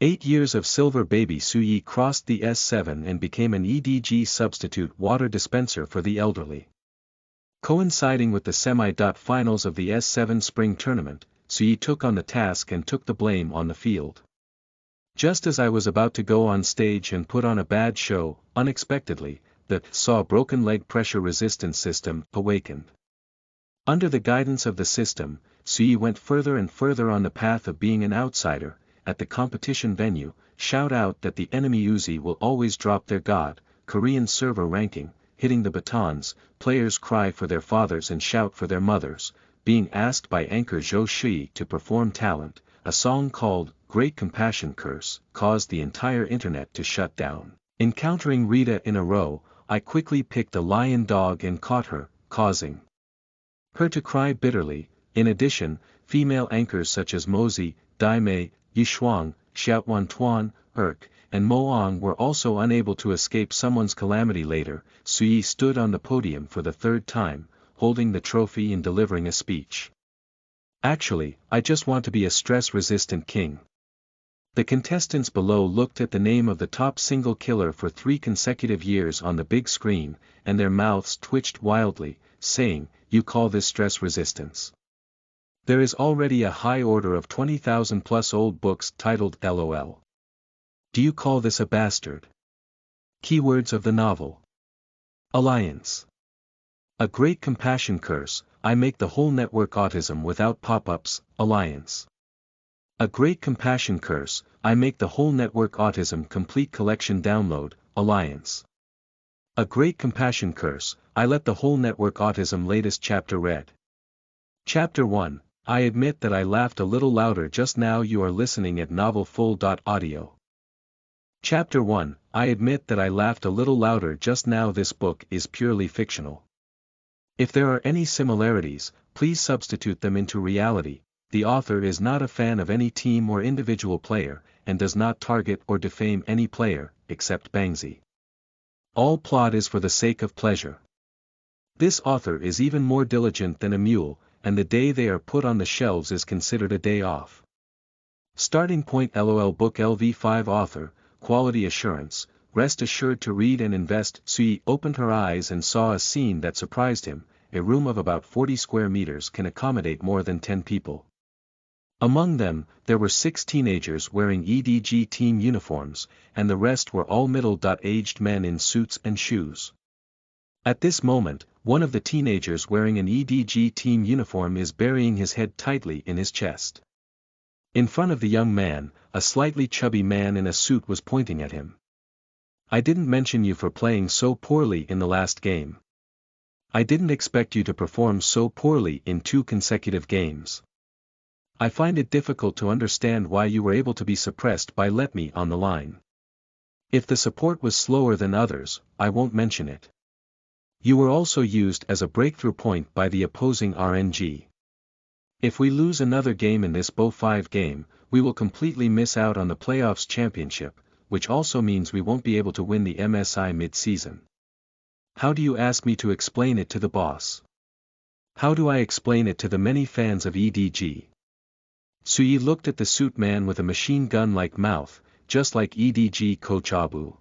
8 years of silver baby Suyi crossed the S7 and became an EDG substitute water dispenser for the elderly. Coinciding with the semi-finals of the S7 spring tournament, Suyi took on the task and took the blame on the field. Just as I was about to go on stage and put on a bad show, unexpectedly, the broken leg pressure resistance system awakened. Under the guidance of the system, Suyi went further and further on the path of being an outsider. At the competition venue, shout out that the enemy Uzi will always drop their god, Korean server ranking, hitting the batons, players cry for their fathers and shout for their mothers, being asked by anchor Zhou Shi to perform talent, a song called Great Compassion Curse, caused the entire internet to shut down. Encountering Rita in a row, I quickly picked a lion dog and caught her, causing her to cry bitterly. In addition, female anchors such as Mozi, Daimei, Yishuang, Xiaowan Tuan, and Moang were also unable to escape someone's calamity later. Suyi stood on the podium for the third time, holding the trophy and delivering a speech. Actually, I just want to be a stress-resistant king. The contestants below looked at the name of the top single killer for 3 consecutive years on the big screen, and their mouths twitched wildly, saying, "You call this stress resistance? There is already a high order of 20,000 plus old books titled LOL. Do you call this a bastard?" Keywords of the novel. Alliance. A great compassion curse, I make the whole network autism without pop-ups. Alliance. A great compassion curse, I make the whole network autism complete collection download. Alliance. A great compassion curse, I let the whole network autism latest chapter read. Chapter 1. I admit that I laughed a little louder just now. You are listening at novelfull.audio. Chapter 1. I admit that I laughed a little louder just now. This book is purely fictional. If there are any similarities, please substitute them into reality. The author is not a fan of any team or individual player, and does not target or defame any player, except Bangzi. All plot is for the sake of pleasure. This author is even more diligent than a mule, and the day they are put on the shelves is considered a day off. Starting point. LOL book LV5 author, quality assurance, rest assured to read and invest. Suyi opened her eyes and saw a scene that surprised him. A room of about 40 square meters can accommodate more than 10 people. Among them, there were 6 teenagers wearing EDG team uniforms, and the rest were all middle-aged men in suits and shoes. At this moment, one of the teenagers wearing an EDG team uniform is burying his head tightly in his chest. In front of the young man, a slightly chubby man in a suit was pointing at him. "I didn't mention you for playing so poorly in the last game. I didn't expect you to perform so poorly in 2 consecutive games. I find it difficult to understand why you were able to be suppressed by Let Me on the line. If the support was slower than others, I won't mention it. You were also used as a breakthrough point by the opposing RNG. If we lose another game in this BO5 game, we will completely miss out on the playoffs championship, which also means we won't be able to win the MSI mid-season. How do you ask me to explain it to the boss? How do I explain it to the many fans of EDG?" Suyi looked at the suit man with a machine gun-like mouth, just like EDG coach Abu.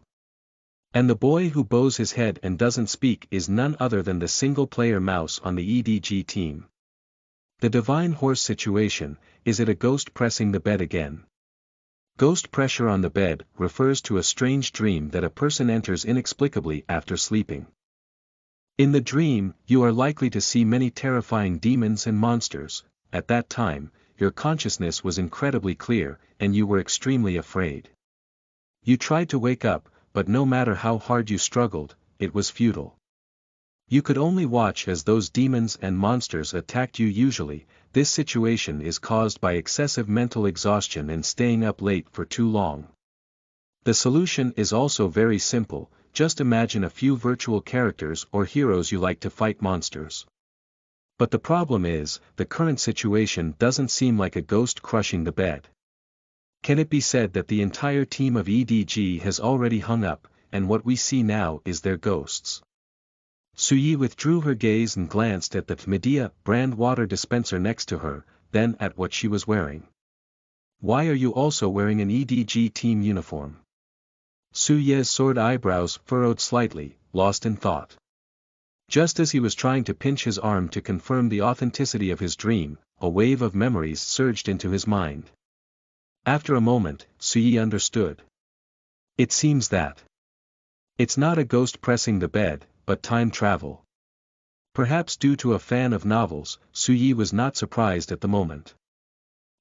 And the boy who bows his head and doesn't speak is none other than the single-player mouse on the EDG team. The divine horse situation. Is it a ghost pressing the bed again? Ghost pressure on the bed refers to a strange dream that a person enters inexplicably after sleeping. In the dream, you are likely to see many terrifying demons and monsters. At that time, your consciousness was incredibly clear, and you were extremely afraid. You tried to wake up, but no matter how hard you struggled, it was futile. You could only watch as those demons and monsters attacked you. Usually, this situation is caused by excessive mental exhaustion and staying up late for too long. The solution is also very simple. Just imagine a few virtual characters or heroes you like to fight monsters. But the problem is, the current situation doesn't seem like a ghost crushing the bed. Can it be said that the entire team of EDG has already hung up, and what we see now is their ghosts? Suyi withdrew her gaze and glanced at the Medea brand water dispenser next to her, then at what she was wearing. Why are you also wearing an EDG team uniform? Su Ye's soared eyebrows furrowed slightly, lost in thought. Just as he was trying to pinch his arm to confirm the authenticity of his dream, a wave of memories surged into his mind. After a moment, Su Ye understood. It seems that it's not a ghost pressing the bed, but time travel. Perhaps due to a fan of novels, Su Ye was not surprised at the moment.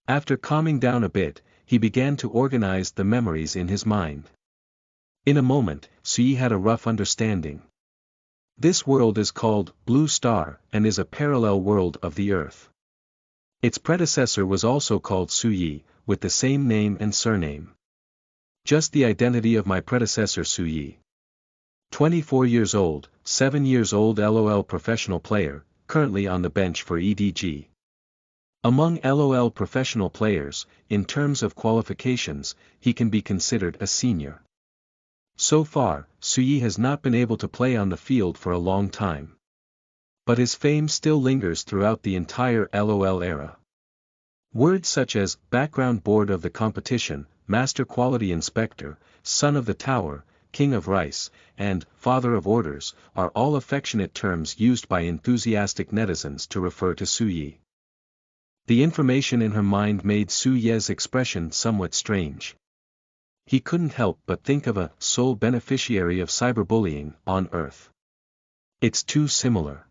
After calming down a bit, he began to organize the memories in his mind. In a moment, Su Ye had a rough understanding. This world is called Blue Star and is a parallel world of the Earth. Its predecessor was also called Su Ye, with the same name and surname. Just the identity of my predecessor Su Ye. 24 years old, 7 years old LOL professional player, currently on the bench for EDG. Among LOL professional players, in terms of qualifications, he can be considered a senior. So far, Su Ye has not been able to play on the field for a long time. But his fame still lingers throughout the entire LOL era. Words such as background board of the competition, master quality inspector, son of the tower, king of rice, and father of orders are all affectionate terms used by enthusiastic netizens to refer to Su Ye. The information in her mind made Su Ye's expression somewhat strange. He couldn't help but think of a sole beneficiary of cyberbullying on Earth. It's too similar.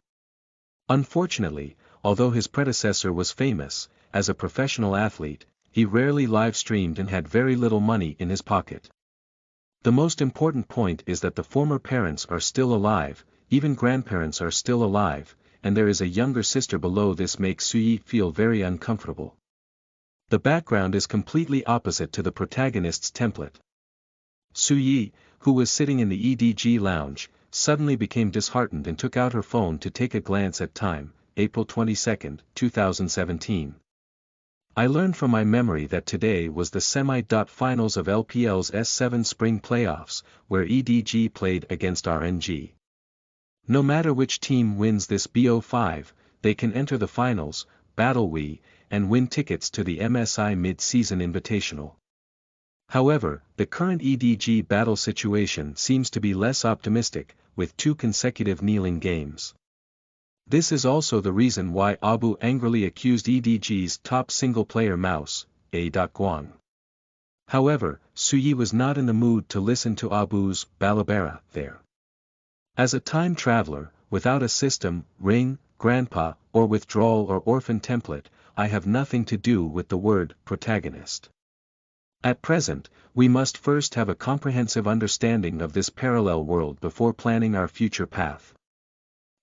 Unfortunately, although his predecessor was famous, as a professional athlete, he rarely live-streamed and had very little money in his pocket. The most important point is that the former parents are still alive, even grandparents are still alive, and there is a younger sister below. This makes Su Ye feel very uncomfortable. The background is completely opposite to the protagonist's template. Su Ye, who was sitting in the EDG lounge, suddenly became disheartened and took out her phone to take a glance at time, April 22, 2017. I learned from my memory that today was the semi-finals of LPL's S7 Spring Playoffs, where EDG played against RNG. No matter which team wins this BO5, they can enter the finals, battle Wii, and win tickets to the MSI Mid-Season Invitational. However, the current EDG battle situation seems to be less optimistic, with 2 consecutive kneeling games. This is also the reason why Abu angrily accused EDG's top single-player mouse, A. Guang. However, Su Ye was not in the mood to listen to Abu's balabara there. As a time traveler, without a system, ring, grandpa, or withdrawal or orphan template, I have nothing to do with the word protagonist. At present, we must first have a comprehensive understanding of this parallel world before planning our future path.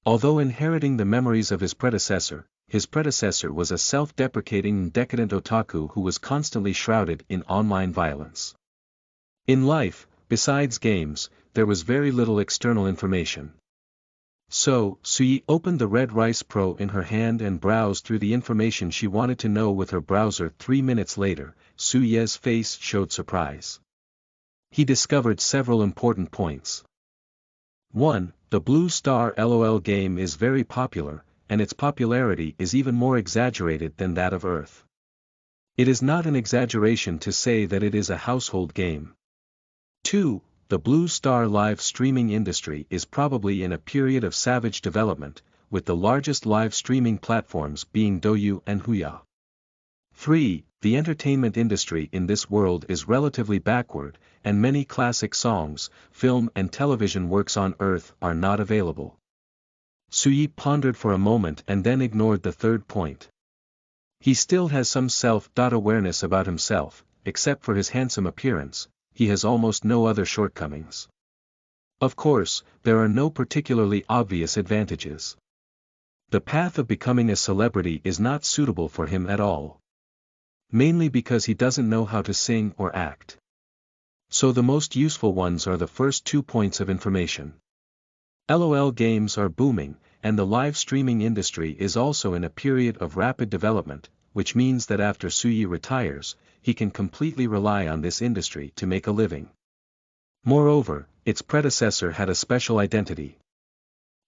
Although inheriting the memories of his predecessor was a self-deprecating and decadent otaku who was constantly shrouded in online violence. In life, besides games, there was very little external information. So, Su Ye opened the Red Rice Pro in her hand and browsed through the information she wanted to know with her browser. 3 minutes later, Su Ye's face showed surprise. He discovered several important points. 1. The Blue Star LOL game is very popular, and its popularity is even more exaggerated than that of Earth. It is not an exaggeration to say that it is a household game. 2. The Blue Star live streaming industry is probably in a period of savage development, with the largest live streaming platforms being Douyu and Huya. 3. The entertainment industry in this world is relatively backward, and many classic songs, film and television works on Earth are not available. Su Ye pondered for a moment and then ignored the third point. He still has some self-awareness about himself, except for his handsome appearance. He has almost no other shortcomings. Of course, there are no particularly obvious advantages. The path of becoming a celebrity is not suitable for him at all. Mainly because he doesn't know how to sing or act. So the most useful ones are the first 2 points of information. LOL games are booming, and the live streaming industry is also in a period of rapid development, which means that after Su Ye retires, he can completely rely on this industry to make a living. Moreover, its predecessor had a special identity.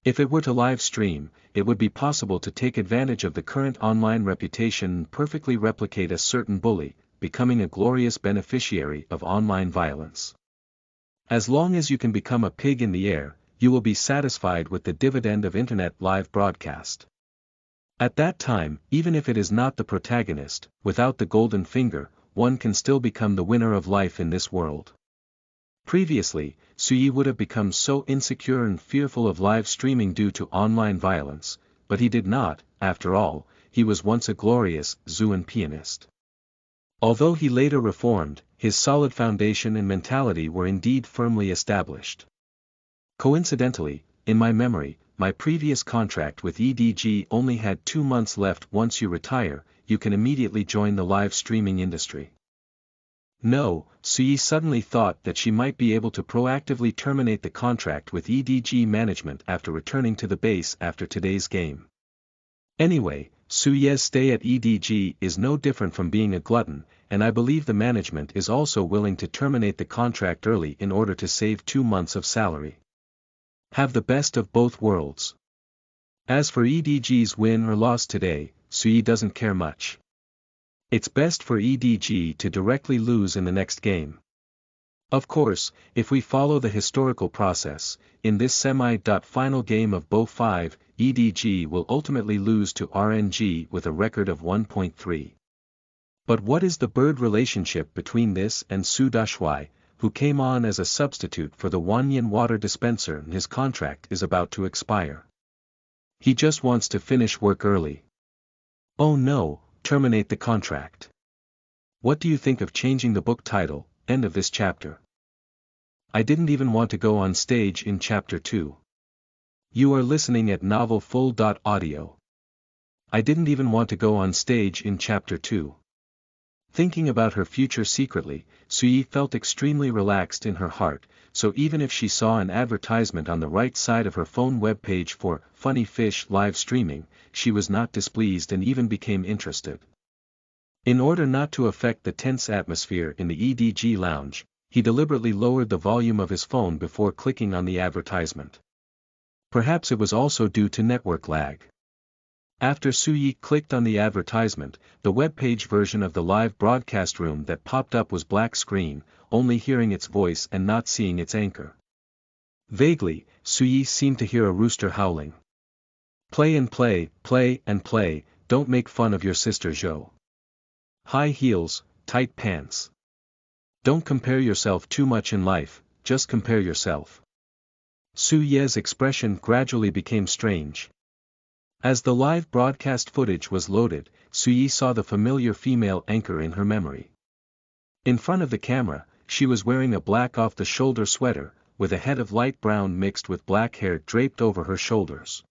If it were to live stream, it would be possible to take advantage of the current online reputation and perfectly replicate a certain bully, becoming a glorious beneficiary of online violence. As long as you can become a pig in the air, you will be satisfied with the dividend of internet live broadcast. At that time, even if it is not the protagonist, without the golden finger, one can still become the winner of life in this world. Previously, Suyi would have become so insecure and fearful of live streaming due to online violence, but he did not. After all, he was once a glorious Zhuan pianist. Although he later reformed, his solid foundation and mentality were indeed firmly established. Coincidentally, in my memory, my previous contract with EDG only had 2 months left. Once you retire, you can immediately join the live streaming industry. No, Suyi suddenly thought that she might be able to proactively terminate the contract with EDG management after returning to the base after today's game. Anyway, Suyi's stay at EDG is no different from being a glutton, and I believe the management is also willing to terminate the contract early in order to save 2 months of salary. Have the best of both worlds. As for EDG's win or loss today, Suyi doesn't care much. It's best for EDG to directly lose in the next game. Of course, if we follow the historical process, in this semi-final game of Bo5, EDG will ultimately lose to RNG with a record of 1.3. But what is the bird relationship between this and Su Dashui, who came on as a substitute for the Wanyan water dispenser and his contract is about to expire? He just wants to finish work early. Oh no, terminate the contract. What do you think of changing the book title, end of this chapter? I didn't even want to go on stage in chapter 2. You are listening at novelfull.audio. I didn't even want to go on stage in chapter 2. Thinking about her future secretly, Suyi felt extremely relaxed in her heart, so even if she saw an advertisement on the right side of her phone webpage for Funny Fish live streaming, she was not displeased and even became interested. In order not to affect the tense atmosphere in the EDG lounge, he deliberately lowered the volume of his phone before clicking on the advertisement. Perhaps it was also due to network lag. After Suyi clicked on the advertisement, the webpage version of the live broadcast room that popped up was black screen, only hearing its voice and not seeing its anchor. Vaguely, Suyi seemed to hear a rooster howling. Play and play, play and play, don't make fun of your sister Zhou. High heels, tight pants. Don't compare yourself too much in life, just compare yourself. Su Ye's expression gradually became strange. As the live broadcast footage was loaded, Su Yi saw the familiar female anchor in her memory. In front of the camera, she was wearing a black off-the-shoulder sweater, with a head of light brown mixed with black hair draped over her shoulders.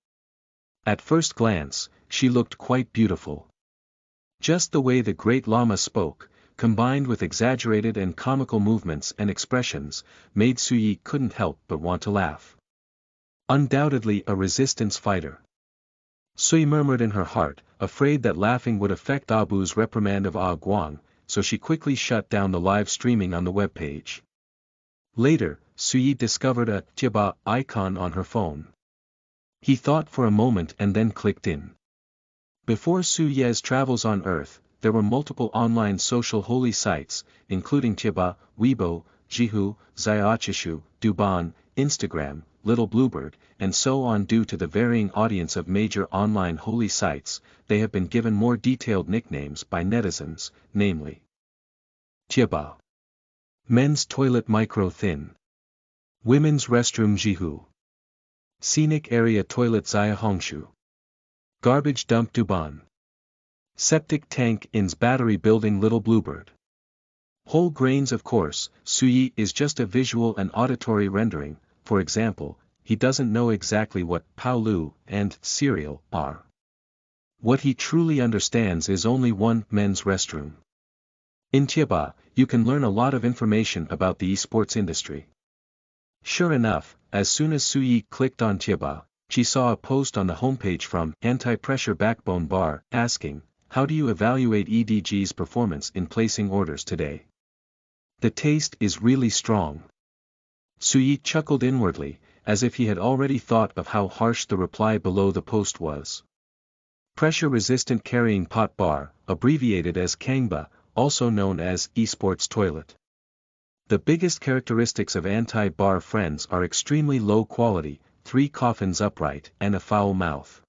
At first glance, she looked quite beautiful. Just the way the Great Lama spoke, combined with exaggerated and comical movements and expressions, made Su Yi couldn't help but want to laugh. Undoubtedly a resistance fighter. Sui murmured in her heart, afraid that laughing would affect Abu's reprimand of Ah Guang, so she quickly shut down the live streaming on the webpage. Later, Sui discovered a Tiaba icon on her phone. He thought for a moment and then clicked in. Before Su Ye's travels on Earth, there were multiple online social holy sites, including Tiaba, Weibo, Jihu, Xiaochishu, Douban, Instagram, Little Bluebird, and so on. Due to the varying audience of major online holy sites, they have been given more detailed nicknames by netizens, namely Tiaba, Men's Toilet Micro Thin, Women's Restroom Jihu, Scenic Area Toilet Xiahongshu, Garbage Dump Douban, Septic Tank In's Battery Building Little Bluebird. Whole grains. Of course, Suyi is just a visual and auditory rendering. For example, he doesn't know exactly what Paolu and cereal are. What he truly understands is only one men's restroom. In Tiaba, you can learn a lot of information about the esports industry. Sure enough, as soon as Suyi clicked on Tiaba, she saw a post on the homepage from Anti-Pressure Backbone Bar asking, "How do you evaluate EDG's performance in placing orders today? The taste is really strong." Suyi chuckled inwardly, as if he had already thought of how harsh the reply below the post was. Pressure-resistant carrying pot bar, abbreviated as Kangba, also known as esports toilet. The biggest characteristics of anti-bar friends are extremely low quality, 3 coffins upright, and a foul mouth.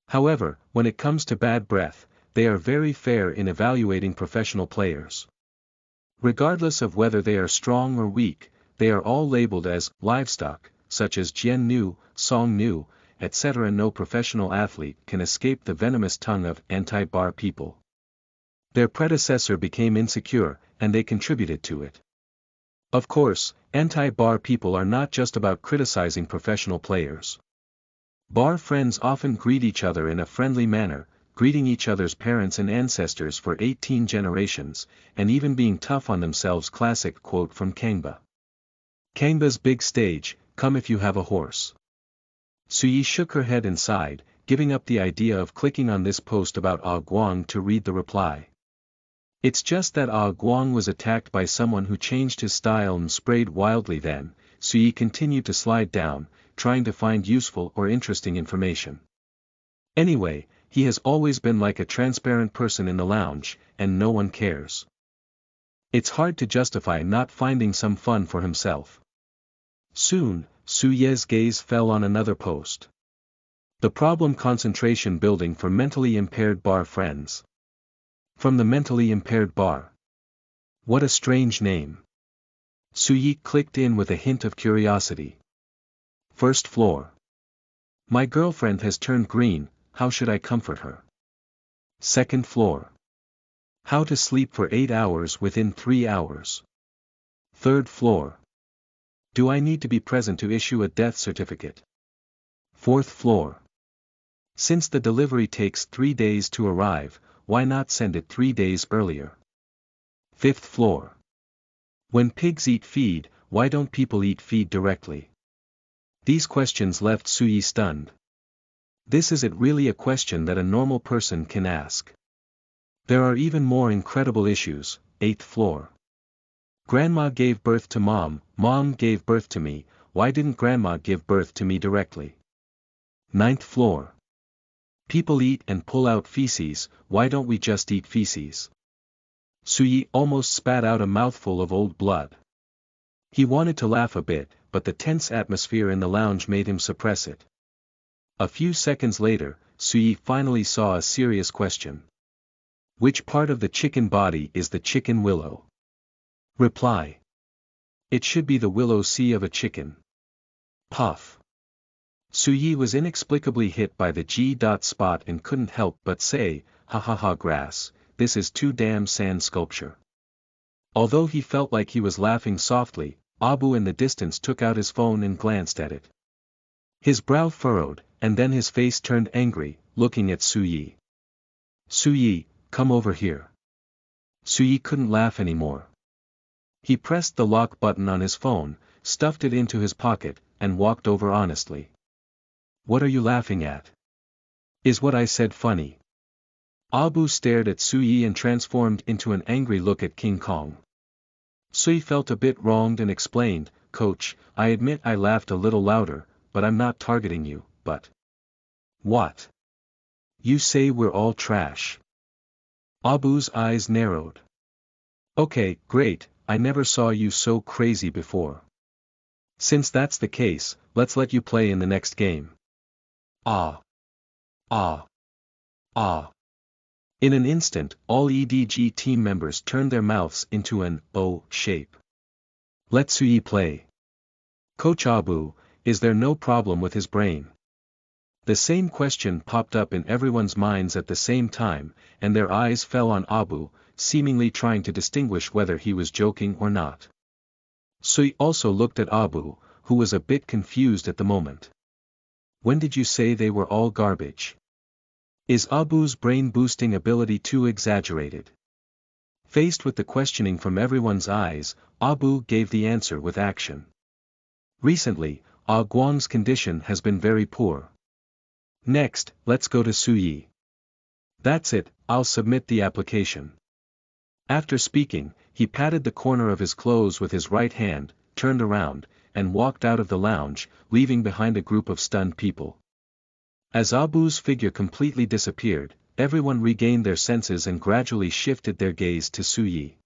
However, when it comes to bad breath, they are very fair in evaluating professional players. Regardless of whether they are strong or weak, they are all labeled as livestock, such as Jian Nu, Song Nu, etc. No professional athlete can escape the venomous tongue of anti-bar people. Their predecessor became insecure, and they contributed to it. Of course, anti-bar people are not just about criticizing professional players. Bar friends often greet each other in a friendly manner, greeting each other's parents and ancestors for 18 generations, and even being tough on themselves. Classic quote from Kangba. Kangba's big stage, come if you have a horse. Suyi shook her head and sighed, giving up the idea of clicking on this post about Ah Guang to read the reply. It's just that Ah Guang was attacked by someone who changed his style and sprayed wildly. Then, Suyi continued to slide down, trying to find useful or interesting information. Anyway, he has always been like a transparent person in the lounge, and no one cares. It's hard to justify not finding some fun for himself. Soon, Suye's gaze fell on another post. The problem: concentration building for mentally impaired bar friends. From the mentally impaired bar. What a strange name. Suyi clicked in with a hint of curiosity. First floor. My girlfriend has turned green, how should I comfort her? Second floor. How to sleep for 8 hours within 3 hours. Third floor. Do I need to be present to issue a death certificate? Fourth floor. Since the delivery takes 3 days to arrive, why not send it 3 days earlier? Fifth floor. When pigs eat feed, why don't people eat feed directly? These questions left Suyi stunned. This isn't really a question that a normal person can ask. There are even more incredible issues. 8th floor. Grandma gave birth to mom, mom gave birth to me, why didn't grandma give birth to me directly? 9th floor. People eat and pull out feces, why don't we just eat feces? Suyi almost spat out a mouthful of old blood. He wanted to laugh a bit, but the tense atmosphere in the lounge made him suppress it. A few seconds later, Suyi finally saw a serious question. Which part of the chicken body is the chicken willow? Reply. It should be the willow sea of a chicken. Puff. Suyi was inexplicably hit by the G. spot and couldn't help but say, ha ha ha grass, this is too damn sand sculpture. Although he felt like he was laughing softly, Abu in the distance took out his phone and glanced at it. His brow furrowed, and then his face turned angry, looking at Suyi. Suyi, come over here. Suyi couldn't laugh anymore. He pressed the lock button on his phone, stuffed it into his pocket, and walked over honestly. What are you laughing at? Is what I said funny? Abu stared at Suyi and transformed into an angry look at King Kong. Suyi felt a bit wronged and explained, Coach, I admit I laughed a little louder, but I'm not targeting you, but... What? You say we're all trash. Abu's eyes narrowed. Okay, great, I never saw you so crazy before. Since that's the case, let's let you play in the next game. Ah. Ah. Ah. In an instant, all EDG team members turned their mouths into an O shape. Let Suyi play. Coach Abu, is there no problem with his brain? The same question popped up in everyone's minds at the same time, and their eyes fell on Abu, seemingly trying to distinguish whether he was joking or not. Suyi also looked at Abu, who was a bit confused at the moment. When did you say they were all garbage? Is Abu's brain-boosting ability too exaggerated? Faced with the questioning from everyone's eyes, Abu gave the answer with action. Recently, Ah Guang's condition has been very poor. Next, let's go to Suyi. That's it, I'll submit the application. After speaking, he patted the corner of his clothes with his right hand, turned around, and walked out of the lounge, leaving behind a group of stunned people. As Abu's figure completely disappeared, everyone regained their senses and gradually shifted their gaze to Su Yi.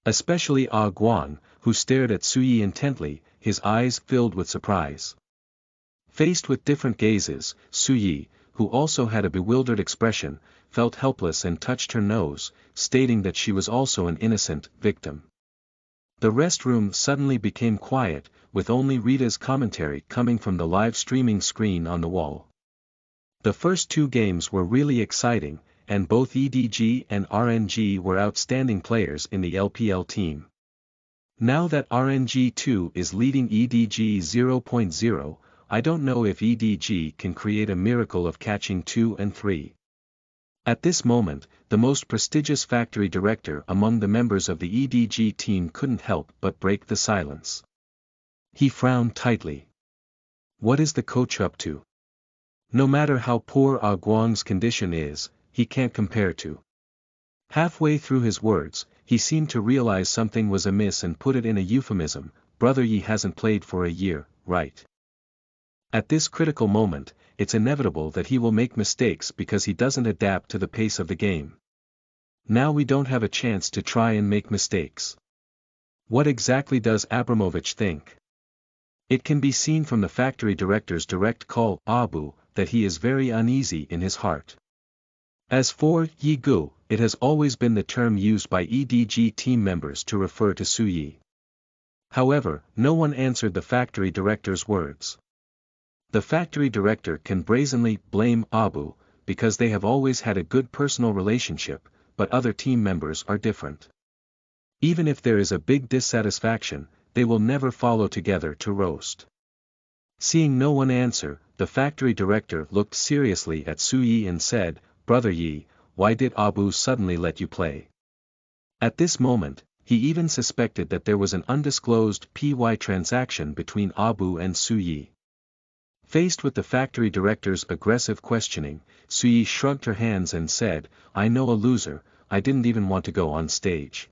Especially Ah Guang, who stared at Su Yi intently, his eyes filled with surprise. Faced with different gazes, Su Yi, who also had a bewildered expression, felt helpless and touched her nose, stating that she was also an innocent victim. The restroom suddenly became quiet, with only Rita's commentary coming from the live streaming screen on the wall. The first two games were really exciting, and both EDG and RNG were outstanding players in the LPL team. Now that RNG2 is leading EDG 0.0, I don't know if EDG can create a miracle of catching 2 and 3. At this moment, the most prestigious factory director among the members of the EDG team couldn't help but break the silence. He frowned tightly. What is the coach up to? No matter how poor Ah Guang's condition is, he can't compare to. Halfway through his words, he seemed to realize something was amiss and put it in a euphemism. Brother Yi hasn't played for a year, right? At this critical moment, it's inevitable that he will make mistakes because he doesn't adapt to the pace of the game. Now we don't have a chance to try and make mistakes. What exactly does Abramovich think? It can be seen from the factory director's direct call, Abu, that he is very uneasy in his heart. As for Yi Gu, it has always been the term used by EDG team members to refer to Su Yi. However, no one answered the factory director's words. The factory director can brazenly blame Abu, because they have always had a good personal relationship, but other team members are different. Even if there is a big dissatisfaction, they will never follow together to roast. Seeing no one answer, the factory director looked seriously at Su Yi and said, Brother Yi, why did Abu suddenly let you play? At this moment, he even suspected that there was an undisclosed PY transaction between Abu and Su Yi. Faced with the factory director's aggressive questioning, Su Yi shrugged her hands and said, I know a loser, I didn't even want to go on stage.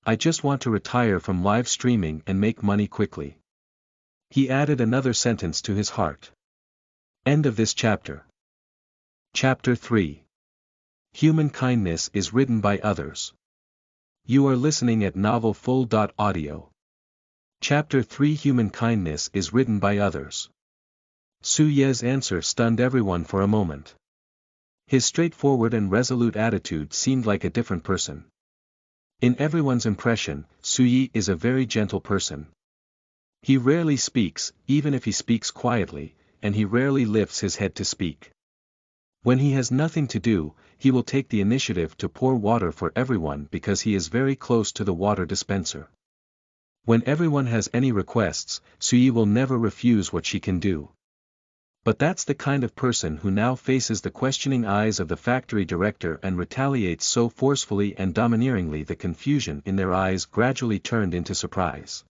I just want to retire from live streaming and make money quickly. He added another sentence to his heart. End of this chapter. Chapter 3. Human kindness is ridden by others. You are listening at novelfull.audio. Chapter 3. Human kindness is ridden by others. Su Ye's answer stunned everyone for a moment. His straightforward and resolute attitude seemed like a different person. In everyone's impression, Su Yi is a very gentle person. He rarely speaks, even if he speaks quietly, and he rarely lifts his head to speak. When he has nothing to do, he will take the initiative to pour water for everyone because he is very close to the water dispenser. When everyone has any requests, Su Yi will never refuse what she can do. But that's the kind of person who now faces the questioning eyes of the factory director and retaliates so forcefully and domineeringly the confusion in their eyes gradually turned into surprise.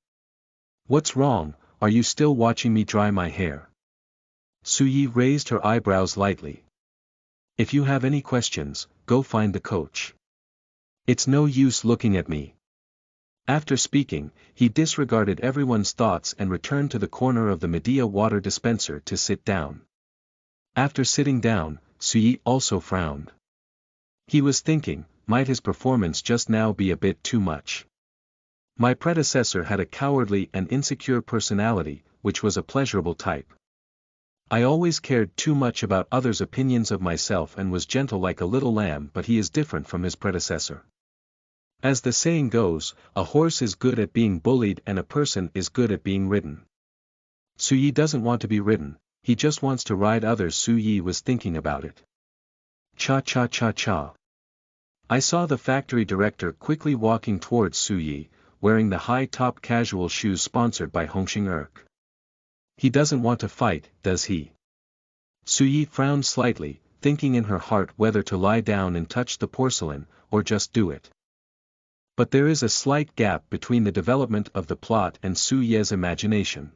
What's wrong, are you still watching me dry my hair? Su Yi raised her eyebrows lightly. If you have any questions, go find the coach. It's no use looking at me. After speaking, he disregarded everyone's thoughts and returned to the corner of the Medea water dispenser to sit down. After sitting down, Su Yi also frowned. He was thinking, might his performance just now be a bit too much? My predecessor had a cowardly and insecure personality, which was a pleasurable type. I always cared too much about others' opinions of myself and was gentle like a little lamb, but he is different from his predecessor. As the saying goes, a horse is good at being bullied and a person is good at being ridden. Su Yi doesn't want to be ridden, he just wants to ride others. Su Yi was thinking about it. Cha-cha-cha-cha. I saw the factory director quickly walking towards Su Yi, wearing the high-top casual shoes sponsored by Hongxing Erk. He doesn't want to fight, does he? Su Yi frowned slightly, thinking in her heart whether to lie down and touch the porcelain, or just do it. But there is a slight gap between the development of the plot and Su Ye's imagination.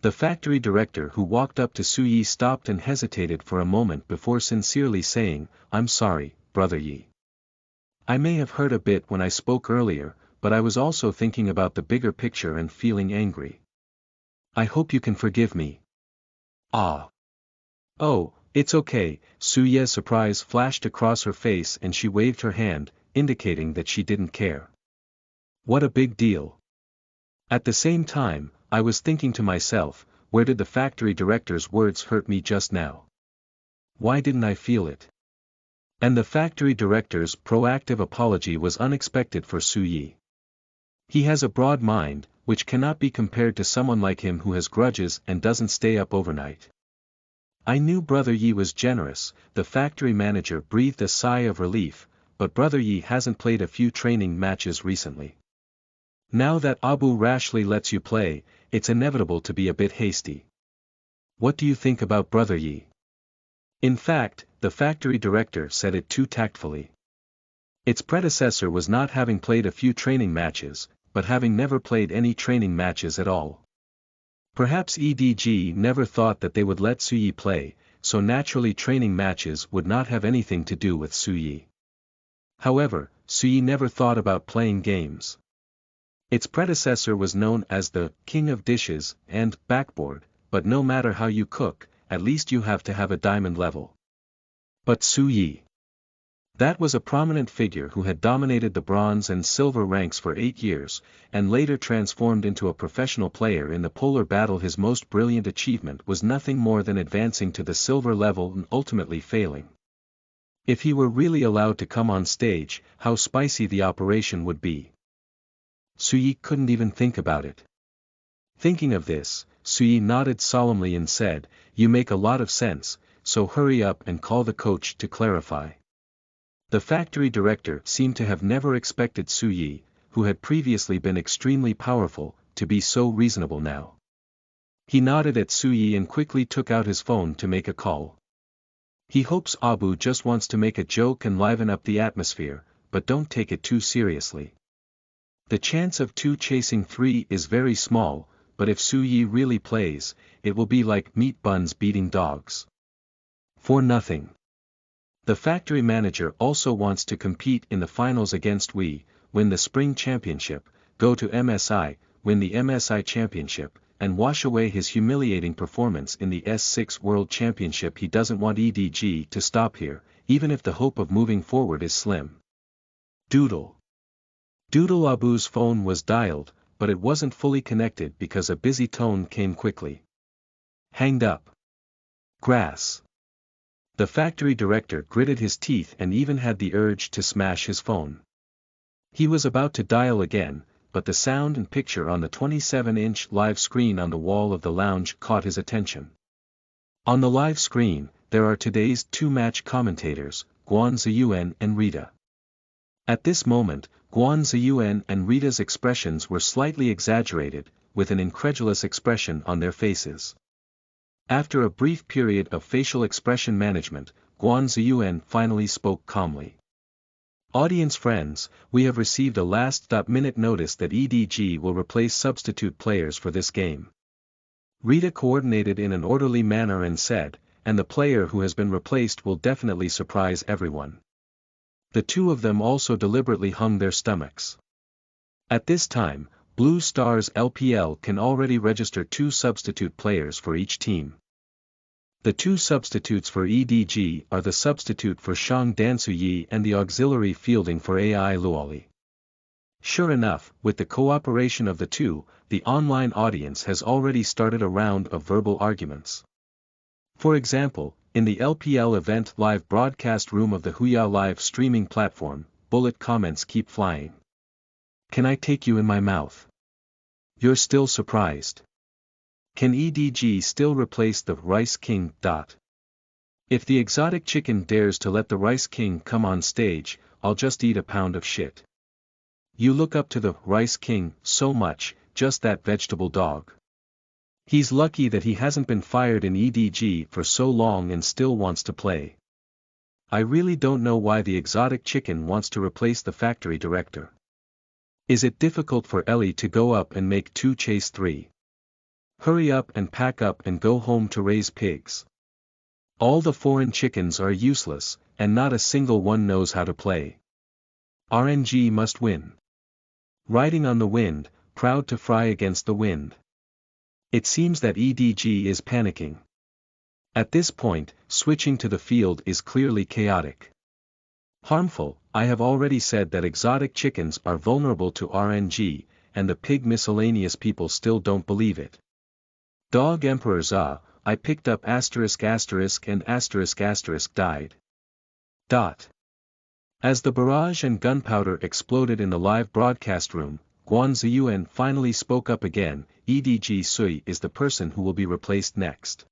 The factory director who walked up to Su Yi stopped and hesitated for a moment before sincerely saying, I'm sorry, Brother Yi. I may have hurt a bit when I spoke earlier, but I was also thinking about the bigger picture and feeling angry. I hope you can forgive me. Ah. Oh, It's okay, Suye's surprise flashed across her face and she waved her hand, indicating that she didn't care. What a big deal. At the same time, I was thinking to myself, where did the factory director's words hurt me just now? Why didn't I feel it? And the factory director's proactive apology was unexpected for Suye. He has a broad mind, which cannot be compared to someone like him who has grudges and doesn't stay up overnight. I knew Brother Yi was generous, the factory manager breathed a sigh of relief, but Brother Yi hasn't played a few training matches recently. Now that Abu rashly lets you play, it's inevitable to be a bit hasty. What do you think about Brother Yi? In fact, the factory director said it too tactfully. Its predecessor was not having played a few training matches, but having never played any training matches at all. Perhaps EDG never thought that they would let Suye play, so naturally training matches would not have anything to do with Suye. However, Suye never thought about playing games. Its predecessor was known as the king of dishes and backboard, but no matter how you cook, at least you have to have a diamond level. But Suye. That was a prominent figure who had dominated the bronze and silver ranks for 8 years, and later transformed into a professional player in the polar battle. His most brilliant achievement was nothing more than advancing to the silver level and ultimately failing. If he were really allowed to come on stage, how spicy the operation would be. Suye couldn't even think about it. Thinking of this, Suye nodded solemnly and said, "You make a lot of sense, so hurry up and call the coach to clarify." The factory director seemed to have never expected Suye, who had previously been extremely powerful, to be so reasonable now. He nodded at Suye and quickly took out his phone to make a call. He hopes Abu just wants to make a joke and liven up the atmosphere, but don't take it too seriously. The chance of 2 chasing 3 is very small, but if Suye really plays, it will be like meat buns beating dogs. For nothing. The factory manager also wants to compete in the finals against Wii, win the spring championship, go to MSI, win the MSI championship, and wash away his humiliating performance in the S6 World Championship. He doesn't want EDG to stop here, even if the hope of moving forward is slim. Doodle. Doodle. Abu's phone was dialed, but it wasn't fully connected because a busy tone came quickly. Hanged up. Grass. The factory director gritted his teeth and even had the urge to smash his phone. He was about to dial again, but the sound and picture on the 27-inch live screen on the wall of the lounge caught his attention. On the live screen, there are today's 2 match commentators, Guan Ziyuan and Rita. At this moment, Guan Ziyuan and Rita's expressions were slightly exaggerated, with an incredulous expression on their faces. After a brief period of facial expression management, Guan Ziyuan finally spoke calmly. Audience friends, we have received a last-minute notice that EDG will replace substitute players for this game. Rita coordinated in an orderly manner and said, and the player who has been replaced will definitely surprise everyone. The 2 of them also deliberately hung their stomachs. At this time, Blue Stars LPL can already register 2 substitute players for each team. The 2 substitutes for EDG are the substitute for Shang Dansuyi and the auxiliary fielding for AI Luoli. Sure enough, with the cooperation of the 2, the online audience has already started a round of verbal arguments. For example, in the LPL event live broadcast room of the Huya live streaming platform, bullet comments keep flying. Can I take you in my mouth? You're still surprised. Can EDG still replace the Rice King? If the exotic chicken dares to let the Rice King come on stage, I'll just eat a pound of shit. You look up to the Rice King so much, just that vegetable dog. He's lucky that he hasn't been fired in EDG for so long and still wants to play. I really don't know why the exotic chicken wants to replace the factory director. Is it difficult for Ellie to go up and make 2 chase 3? Hurry up and pack up and go home to raise pigs. All the foreign chickens are useless, and not a single one knows how to play. RNG must win. Riding on the wind, proud to fry against the wind. It seems that EDG is panicking. At this point, switching to the field is clearly chaotic. Harmful. I have already said that exotic chickens are vulnerable to RNG, and the pig miscellaneous people still don't believe it. Dog emperors I picked up **** and **** died. As the barrage and gunpowder exploded in the live broadcast room, Guan Ziyuan finally spoke up again. EDG Sui is the person who will be replaced next.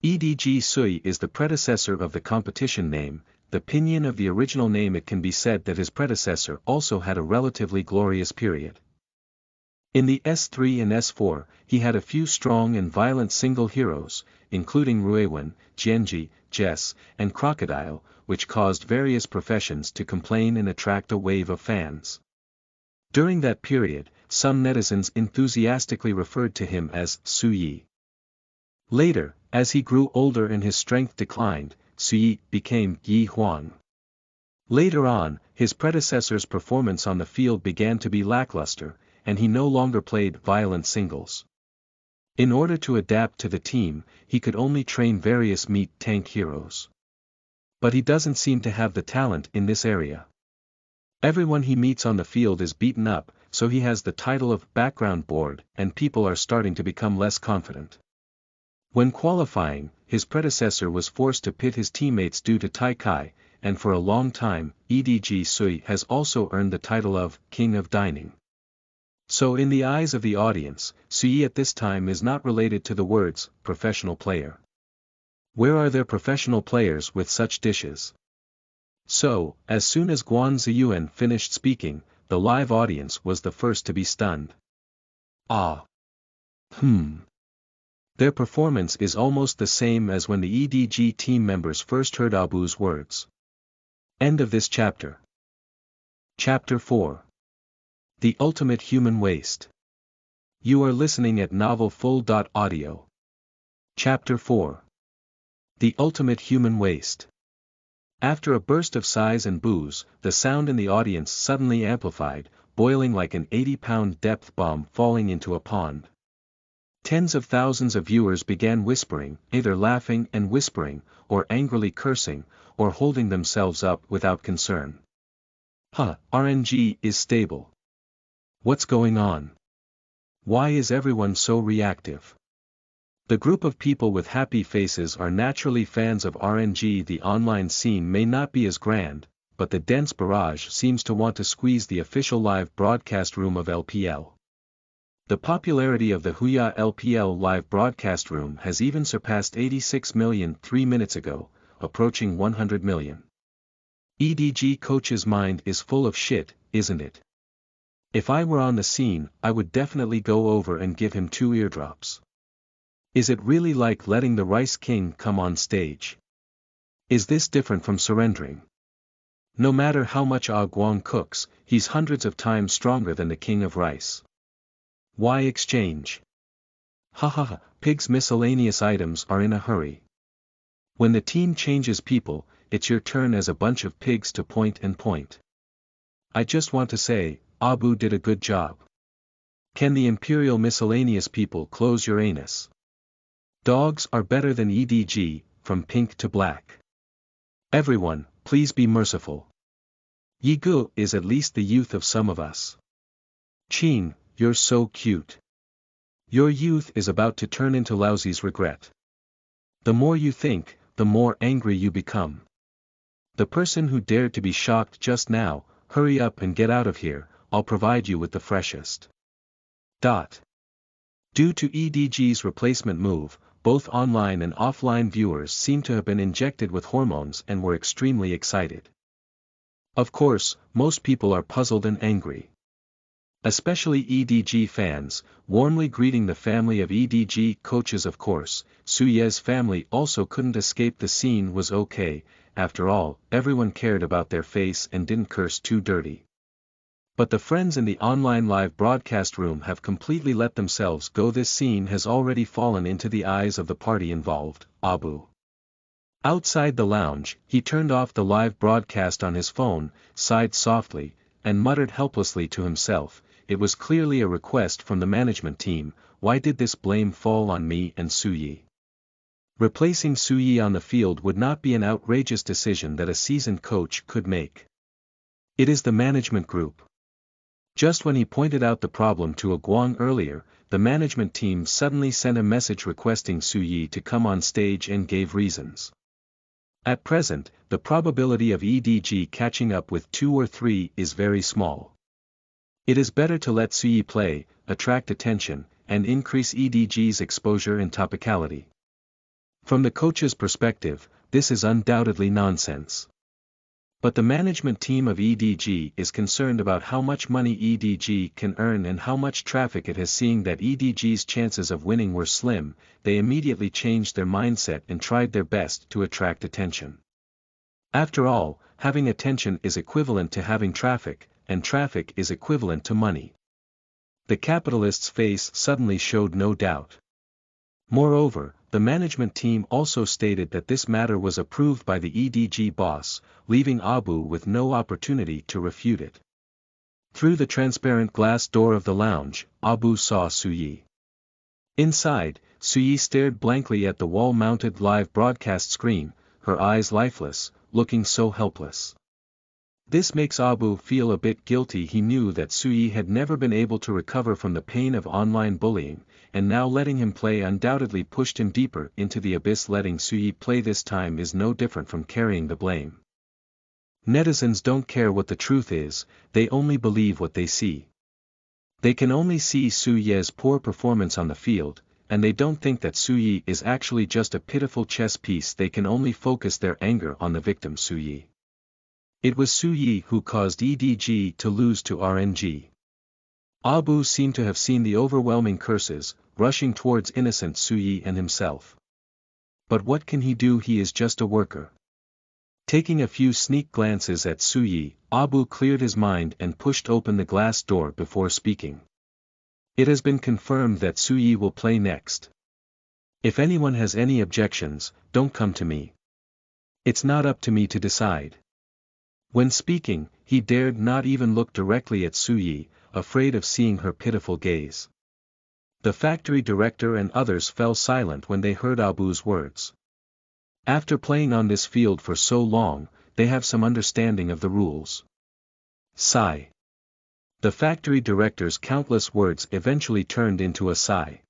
EDG Sui is the predecessor of the competition name, the pinyin of the original name. It can be said that his predecessor also had a relatively glorious period. In the S3 and S4, he had a few strong and violent single heroes, including Ruiwen, Jianji, Jess, and Crocodile, which caused various professions to complain and attract a wave of fans. During that period, some netizens enthusiastically referred to him as Suyi. Later, as he grew older and his strength declined, Suyi became Yi Huang. Later on, his predecessor's performance on the field began to be lackluster, and he no longer played violent singles. In order to adapt to the team, he could only train various meat tank heroes. But he doesn't seem to have the talent in this area. Everyone he meets on the field is beaten up, so he has the title of background board, and people are starting to become less confident. When qualifying, his predecessor was forced to pit his teammates due to Tai Kai, and for a long time, EDG Sui has also earned the title of King of Dining. So in the eyes of the audience, Sui at this time is not related to the words, professional player. Where are there professional players with such dishes? So, as soon as Guan Ziyuan finished speaking, the live audience was the first to be stunned. Their performance is almost the same as when the EDG team members first heard Abu's words. End of this chapter. Chapter 4. The Ultimate Human Waste. You are listening at novelfull.audio. Chapter 4. The Ultimate Human Waste. After a burst of sighs and boos, the sound in the audience suddenly amplified, boiling like an 80-pound depth bomb falling into a pond. Tens of thousands of viewers began whispering, either laughing and whispering, or angrily cursing, or holding themselves up without concern. RNG is stable. What's going on? Why is everyone so reactive? The group of people with happy faces are naturally fans of RNG. The online scene may not be as grand, but the dense barrage seems to want to squeeze the official live broadcast room of LPL. The popularity of the Huya LPL live broadcast room has even surpassed 86 million 3 minutes ago, approaching 100 million. EDG coach's mind is full of shit, isn't it? If I were on the scene, I would definitely go over and give him 2 eardrops. Is it really like letting the Rice King come on stage? Is this different from surrendering? No matter how much Guang cooks, he's hundreds of times stronger than the King of Rice. Why exchange? Pigs miscellaneous items are in a hurry. When the team changes people, it's your turn as a bunch of pigs to point and point. I just want to say, Abu did a good job. Can the Imperial miscellaneous people close your anus? Dogs are better than EDG, from pink to black. Everyone, please be merciful. Yigu is at least the youth of some of us. Qing, you're so cute. Your youth is about to turn into Laozi's regret. The more you think, the more angry you become. The person who dared to be shocked just now, hurry up and get out of here, I'll provide you with the freshest. Due to EDG's replacement move, both online and offline viewers seem to have been injected with hormones and were extremely excited. Of course, most people are puzzled and angry. Especially EDG fans, warmly greeting the family of EDG coaches. Of course, Suye's family also couldn't escape. The scene was okay, after all, everyone cared about their face and didn't curse too dirty. But the friends in the online live broadcast room have completely let themselves go. This scene has already fallen into the eyes of the party involved, Abu. Outside the lounge, he turned off the live broadcast on his phone, sighed softly, and muttered helplessly to himself. It was clearly a request from the management team. Why did this blame fall on me and Suyi? Replacing Su Yi on the field would not be an outrageous decision that a seasoned coach could make. It is the management group. Just when he pointed out the problem to a Guang earlier, the management team suddenly sent a message requesting Su Yi to come on stage and gave reasons. At present, the probability of EDG catching up with 2 or 3 is very small. It is better to let Su Yi play, attract attention, and increase EDG's exposure and topicality. From the coach's perspective, this is undoubtedly nonsense. But the management team of EDG is concerned about how much money EDG can earn and how much traffic it has. Seeing that EDG's chances of winning were slim, they immediately changed their mindset and tried their best to attract attention. After all, having attention is equivalent to having traffic, and traffic is equivalent to money. The capitalist's face suddenly showed no doubt. Moreover, the management team also stated that this matter was approved by the EDG boss, leaving Abu with no opportunity to refute it. Through the transparent glass door of the lounge, Abu saw Su Yi. Inside, Su Yi stared blankly at the wall-mounted live broadcast screen, her eyes lifeless, looking so helpless. This makes Abu feel a bit guilty. He knew that Su Yi had never been able to recover from the pain of online bullying, and now letting him play undoubtedly pushed him deeper into the abyss. Letting Su Yi play this time is no different from carrying the blame. Netizens don't care what the truth is, they only believe what they see. They can only see Su Yi's poor performance on the field, and they don't think that Su Yi is actually just a pitiful chess piece. They can only focus their anger on the victim Su Yi. It was Su Yi who caused EDG to lose to RNG. Abu seemed to have seen the overwhelming curses, rushing towards innocent Su Yi and himself. But what can he do? He is just a worker. Taking a few sneak glances at Su Yi, Abu cleared his mind and pushed open the glass door before speaking. It has been confirmed that Su Yi will play next. If anyone has any objections, don't come to me. It's not up to me to decide. When speaking, he dared not even look directly at Su Yi, afraid of seeing her pitiful gaze. The factory director and others fell silent when they heard Abu's words. After playing on this field for so long, they have some understanding of the rules. Sigh. The factory director's countless words eventually turned into a sigh.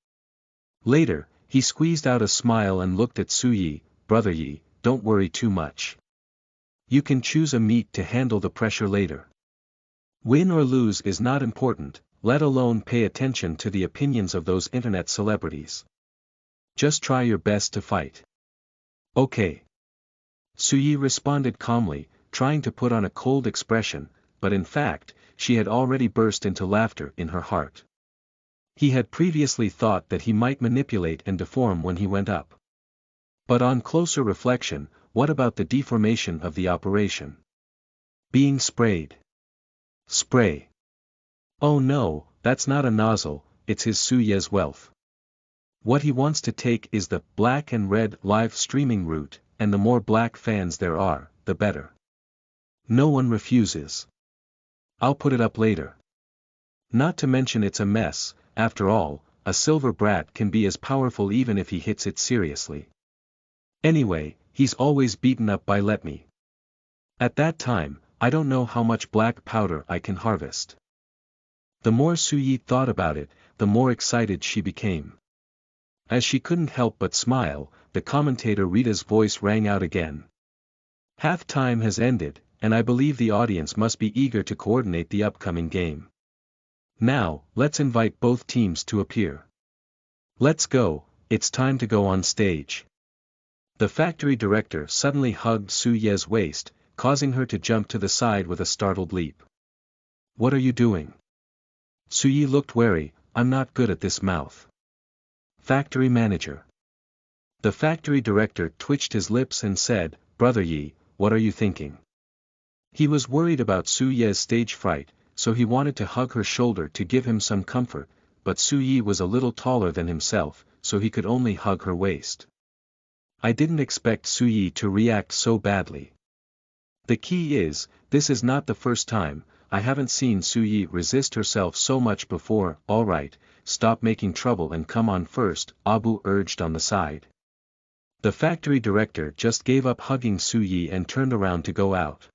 Later, he squeezed out a smile and looked at Su Yi. Brother Yi, don't worry too much. You can choose a meet to handle the pressure later. Win or lose is not important, let alone pay attention to the opinions of those internet celebrities. Just try your best to fight. Okay. Su Yi responded calmly, trying to put on a cold expression, but in fact, she had already burst into laughter in her heart. He had previously thought that he might manipulate and deform when he went up. But on closer reflection, what about the deformation of the operation? Being sprayed. Spray. Oh no, that's not a nozzle, it's his Su Yi's wealth. What he wants to take is the black and red live streaming route, and the more black fans there are, the better. No one refuses. I'll put it up later. Not to mention it's a mess, after all, a silver brat can be as powerful even if he hits it seriously. Anyway, he's always beaten up by Let Me. At that time, I don't know how much black powder I can harvest. The more Su Yi thought about it, the more excited she became. As she couldn't help but smile, the commentator Rita's voice rang out again. Half-time has ended, and I believe the audience must be eager to coordinate the upcoming game. Now, let's invite both teams to appear. Let's go, it's time to go on stage. The factory director suddenly hugged Su Yi's waist, causing her to jump to the side with a startled leap. What are you doing? Su Yi looked wary. I'm not good at this mouth. Factory manager. The factory director twitched his lips and said, Brother Yi, what are you thinking? He was worried about Su Yi's stage fright, so he wanted to hug her shoulder to give him some comfort, but Su Yi was a little taller than himself, so he could only hug her waist. I didn't expect Su Yi to react so badly. The key is, this is not the first time, I haven't seen Su Yi resist herself so much before. Alright, stop making trouble and come on first, Abu urged on the side. The factory director just gave up hugging Su-yi and turned around to go out.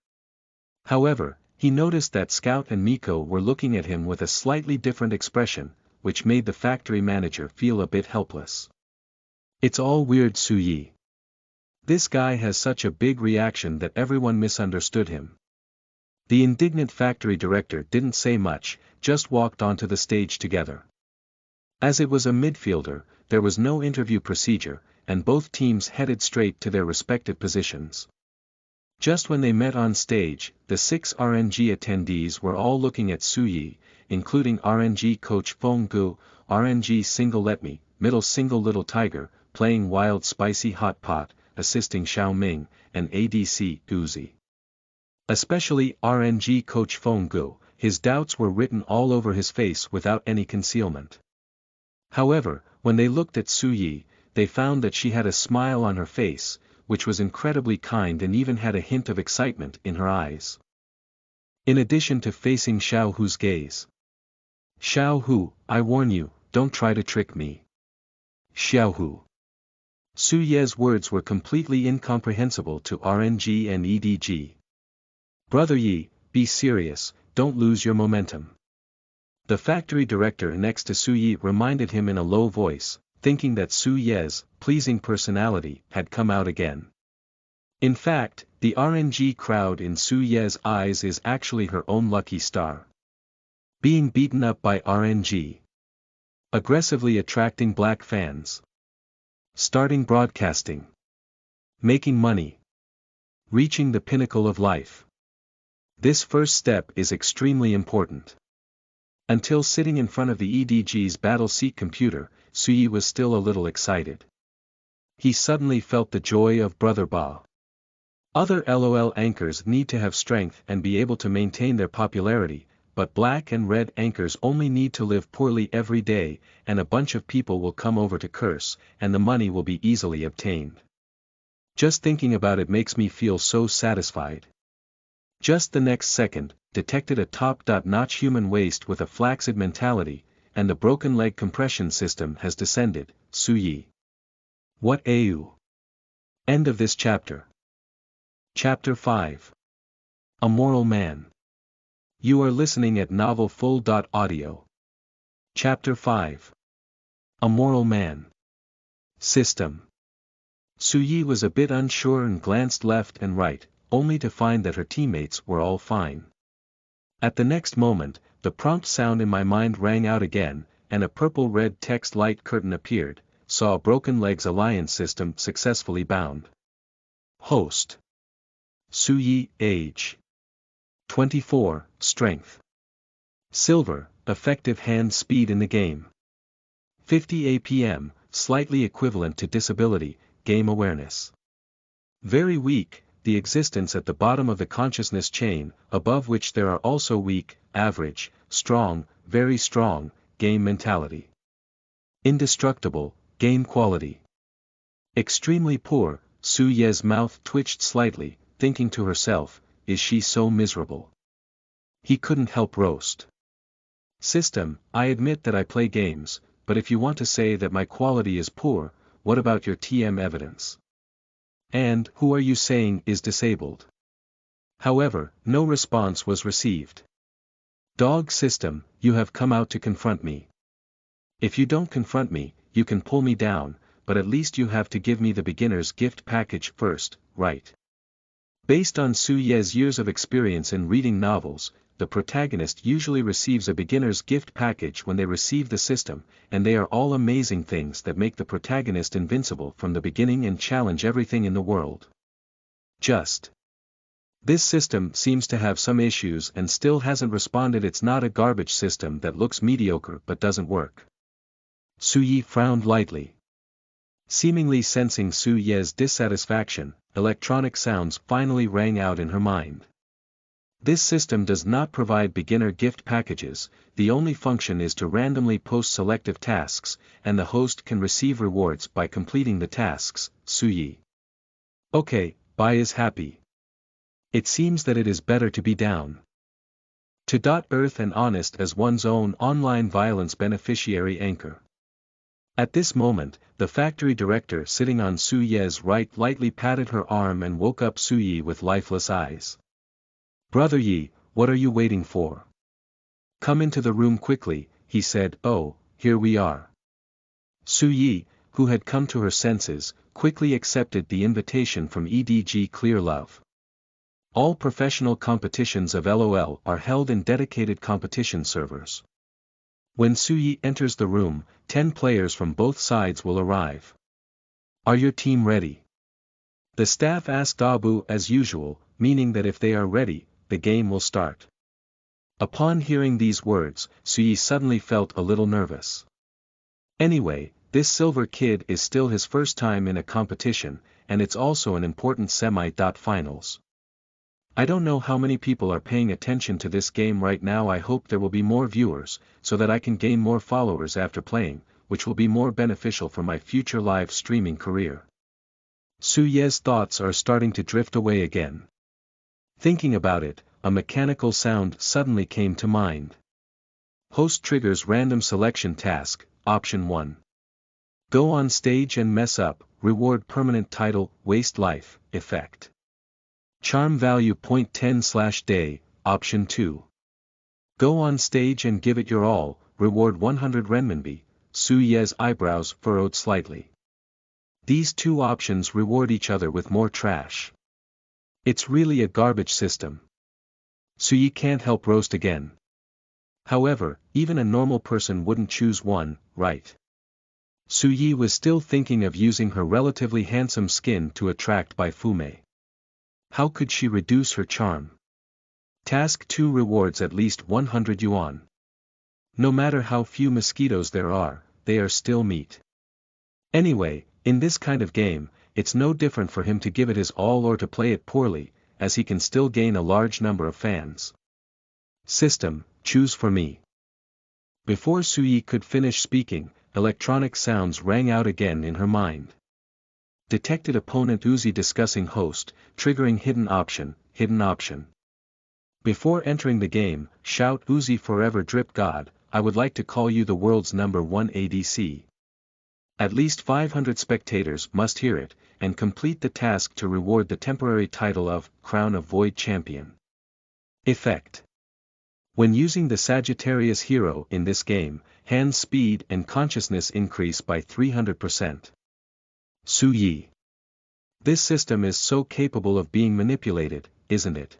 However, he noticed that Scout and Miko were looking at him with a slightly different expression, which made the factory manager feel a bit helpless. It's all weird, Su-yi. This guy has such a big reaction that everyone misunderstood him. The indignant factory director didn't say much, just walked onto the stage together. As it was a midfielder, there was no interview procedure, and both teams headed straight to their respective positions. Just when they met on stage, the 6 RNG attendees were all looking at Su-yi, including RNG coach Feng Gu, RNG single Let Me, middle single Little Tiger, playing wild spicy hot pot, assisting Xiaoming, and ADC Uzi. Especially RNG coach Feng Gu, his doubts were written all over his face without any concealment. However, when they looked at Su-yi, they found that she had a smile on her face, which was incredibly kind and even had a hint of excitement in her eyes. In addition to facing Xiao Hu's gaze. Xiao Hu, I warn you, don't try to trick me. Xiao Hu. Su-ye's words were completely incomprehensible to RNG and EDG. Brother Yi, be serious, don't lose your momentum. The factory director next to Su-yi reminded him in a low voice, thinking that Su-ye's pleasing personality had come out again. In fact, the RNG crowd in Su-ye's eyes is actually her own lucky star. Being beaten up by RNG. Aggressively attracting black fans. Starting broadcasting. Making money. Reaching the pinnacle of life. This first step is extremely important. Until sitting in front of the EDG's battle seat computer, Su-yi was still a little excited. He suddenly felt the joy of Brother Ba. Other LOL anchors need to have strength and be able to maintain their popularity, but black and red anchors only need to live poorly every day, and a bunch of people will come over to curse, and the money will be easily obtained. Just thinking about it makes me feel so satisfied. Just the next second, detected a top-notch human waste with a flaccid mentality, and the broken leg compression system has descended, Su-yi. What AU? End of this chapter. Chapter 5. A Moral Man. You are listening at novelfull.audio. Chapter 5. A Moral Man. System. Su-yi was a bit unsure and glanced left and right, only to find that her teammates were all fine. At the next moment, the prompt sound in my mind rang out again, and a purple-red text light curtain appeared, saw Broken Legs Alliance system successfully bound. Host. Su-yi, age. 24, strength. Silver, effective hand speed in the game. 50 APM, slightly equivalent to disability, game awareness. Very weak, the existence at the bottom of the consciousness chain, above which there are also weak, average, strong, very strong, game mentality. Indestructible, game quality. Extremely poor, Su-ye's mouth twitched slightly, thinking to herself, is she so miserable? He couldn't help roast. System, I admit that I play games, but if you want to say that my quality is poor, what about your TM evidence? And who are you saying is disabled? However, no response was received. Dog system, you have come out to confront me. If you don't confront me, you can pull me down, but at least you have to give me the beginner's gift package first, right? Based on Su-ye's years of experience in reading novels, the protagonist usually receives a beginner's gift package when they receive the system, and they are all amazing things that make the protagonist invincible from the beginning and challenge everything in the world. Just. This system seems to have some issues and still hasn't responded. It's not a garbage system that looks mediocre but doesn't work. Su-yi frowned lightly. Seemingly sensing Su-ye's dissatisfaction, electronic sounds finally rang out in her mind. This system does not provide beginner gift packages, the only function is to randomly post selective tasks, and the host can receive rewards by completing the tasks, Su-yi. Okay, Bai is happy. It seems that it is better to be down to earth and honest as one's own online violence beneficiary anchor. At this moment, the factory director sitting on Su Ye's right lightly patted her arm and woke up Su Yi with lifeless eyes. "Brother Yi, what are you waiting for? Come into the room quickly," he said. "Oh, here we are." Su Yi, who had come to her senses, quickly accepted the invitation from EDG Clear Love. All professional competitions of LOL are held in dedicated competition servers. When Su Yi enters the room, 10 players from both sides will arrive. "Are your team ready?" The staff asked Abu as usual, meaning that if they are ready, the game will start. Upon hearing these words, Su Yi suddenly felt a little nervous. Anyway, this silver kid is still his first time in a competition, and it's also an important semi-finals. I don't know how many people are paying attention to this game right now. I hope there will be more viewers, so that I can gain more followers after playing, which will be more beneficial for my future live streaming career. Su Ye's thoughts are starting to drift away again. Thinking about it, a mechanical sound suddenly came to mind. Host triggers random selection task, option 1. Go on stage and mess up, reward permanent title, waste life, effect. Charm value .10/day, option 2. Go on stage and give it your all, reward 100 renminbi. Su Ye's eyebrows furrowed slightly. These two options reward each other with more trash. It's really a garbage system. Su Yi can't help roast again. However, even a normal person wouldn't choose one, right? Su Yi was still thinking of using her relatively handsome skin to attract Bai Fumei. How could she reduce her charm? Task 2 rewards at least 100 yuan. No matter how few mosquitoes there are, they are still meat. Anyway, in this kind of game, it's no different for him to give it his all or to play it poorly, as he can still gain a large number of fans. System, choose for me. Before Su Yi could finish speaking, electronic sounds rang out again in her mind. Detected opponent Uzi discussing host, triggering hidden option, hidden option. Before entering the game, shout Uzi forever drip god, I would like to call you the world's #1 ADC. At least 500 spectators must hear it, and complete the task to reward the temporary title of Crown of Void Champion. Effect. When using the Sagittarius hero in this game, hand speed and consciousness increase by 300%. Su Yi. This system is so capable of being manipulated, isn't it?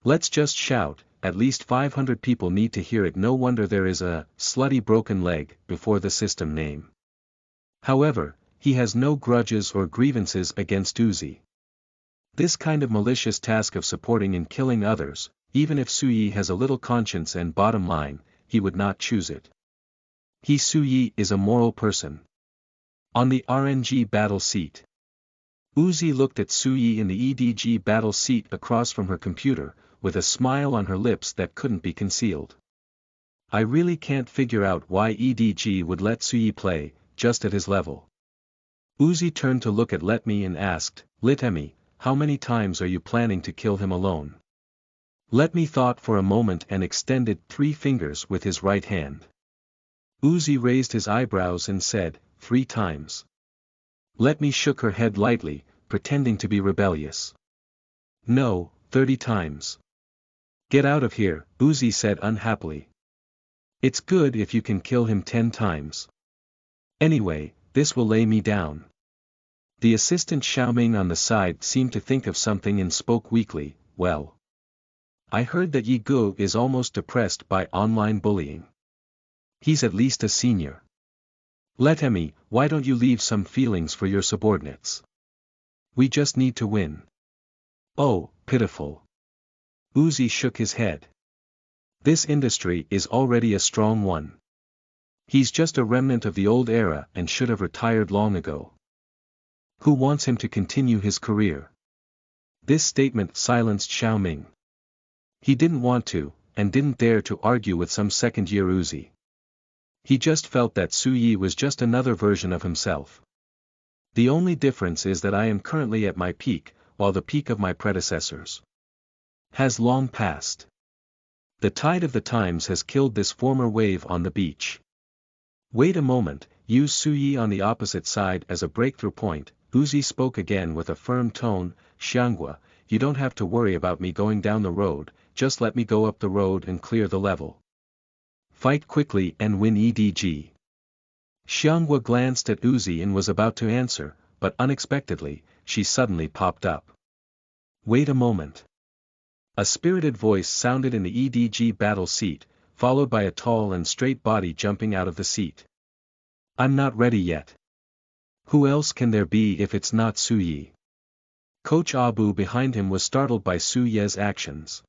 Let's just shout, at least 500 people need to hear it. No wonder there is a slutty broken leg before the system name. However, he has no grudges or grievances against Uzi. This kind of malicious task of supporting and killing others, even if Su Yi has a little conscience and bottom line, he would not choose it. Su Yi is a moral person. On the RNG battle seat. Uzi looked at Su Yi in the EDG battle seat across from her computer, with a smile on her lips that couldn't be concealed. I really can't figure out why EDG would let Su Yi play, just at his level. Uzi turned to look at Letme and asked, Litemi, how many times are you planning to kill him alone? Letme thought for a moment and extended 3 fingers with his right hand. Uzi raised his eyebrows and said, 3 times. Letme shook her head lightly, pretending to be rebellious. No, 30 times. Get out of here, Uzi said unhappily. It's good if you can kill him 10 times. Anyway, this will lay me down. The assistant Xiaoming on the side seemed to think of something and spoke weakly, well. I heard that Yi Gu is almost depressed by online bullying. He's at least a senior. Letemi, why don't you leave some feelings for your subordinates? We just need to win. Oh, pitiful. Uzi shook his head. This industry is already a strong one. He's just a remnant of the old era and should have retired long ago. Who wants him to continue his career? This statement silenced Xiaoming. He didn't want to, and didn't dare to argue with some second-year Uzi. He just felt that Su Yi was just another version of himself. The only difference is that I am currently at my peak, while the peak of my predecessors has long passed. The tide of the times has killed this former wave on the beach. Wait a moment, use Suyi on the opposite side as a breakthrough point. Laozi spoke again with a firm tone, Xianghua, you don't have to worry about me going down the road, just let me go up the road and clear the level. Fight quickly and win EDG. Xianghua glanced at Laozi and was about to answer, but unexpectedly, she suddenly popped up. Wait a moment. A spirited voice sounded in the EDG battle seat, followed by a tall and straight body jumping out of the seat. I'm not ready yet. Who else can there be if it's not Suyi? Coach Abu behind him was startled by Suye's actions.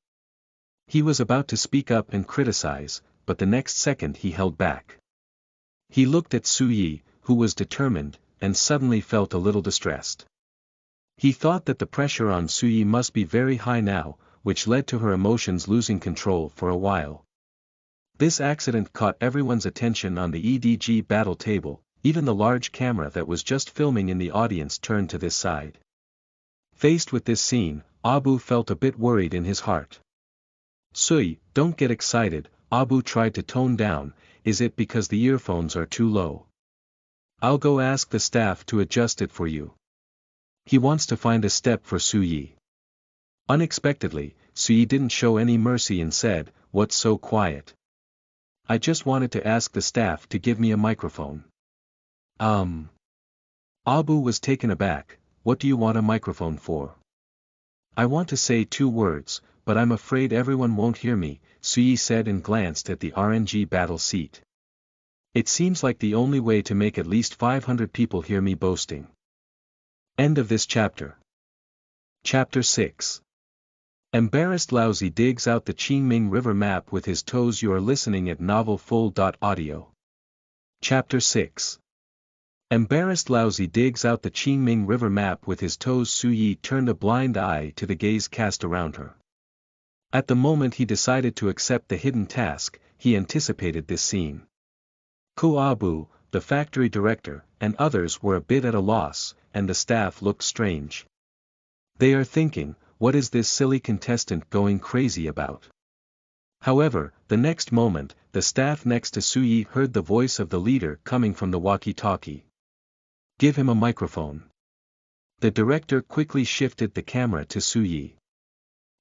He was about to speak up and criticize, but the next second he held back. He looked at Suyi, who was determined, and suddenly felt a little distressed. He thought that the pressure on Suyi must be very high now, which led to her emotions losing control for a while. This accident caught everyone's attention on the EDG battle table, even the large camera that was just filming in the audience turned to this side. Faced with this scene, Abu felt a bit worried in his heart. Suyi, don't get excited, Abu tried to tone down, is it because the earphones are too low? I'll go ask the staff to adjust it for you. He wants to find a step for Suyi. Unexpectedly, Suyi didn't show any mercy and said, what's so quiet? I just wanted to ask the staff to give me a microphone. Abu was taken aback, what do you want a microphone for? I want to say 2 words, but I'm afraid everyone won't hear me, Suyi said and glanced at the RNG battle seat. It seems like the only way to make at least 500 people hear me boasting. End of this chapter. Chapter 6. Embarrassed Laozi digs out the Qingming River map with his toes. You are listening at novelfull.audio. Chapter 6. Embarrassed Laozi digs out the Qingming River map with his toes. Suyi turned a blind eye to the gaze cast around her. At the moment he decided to accept the hidden task, he anticipated this scene. Ko Abu, the factory director, and others were a bit at a loss, and the staff looked strange. They are thinking, what is this silly contestant going crazy about? However, the next moment, the staff next to Suyi heard the voice of the leader coming from the walkie-talkie. Give him a microphone. The director quickly shifted the camera to Suyi.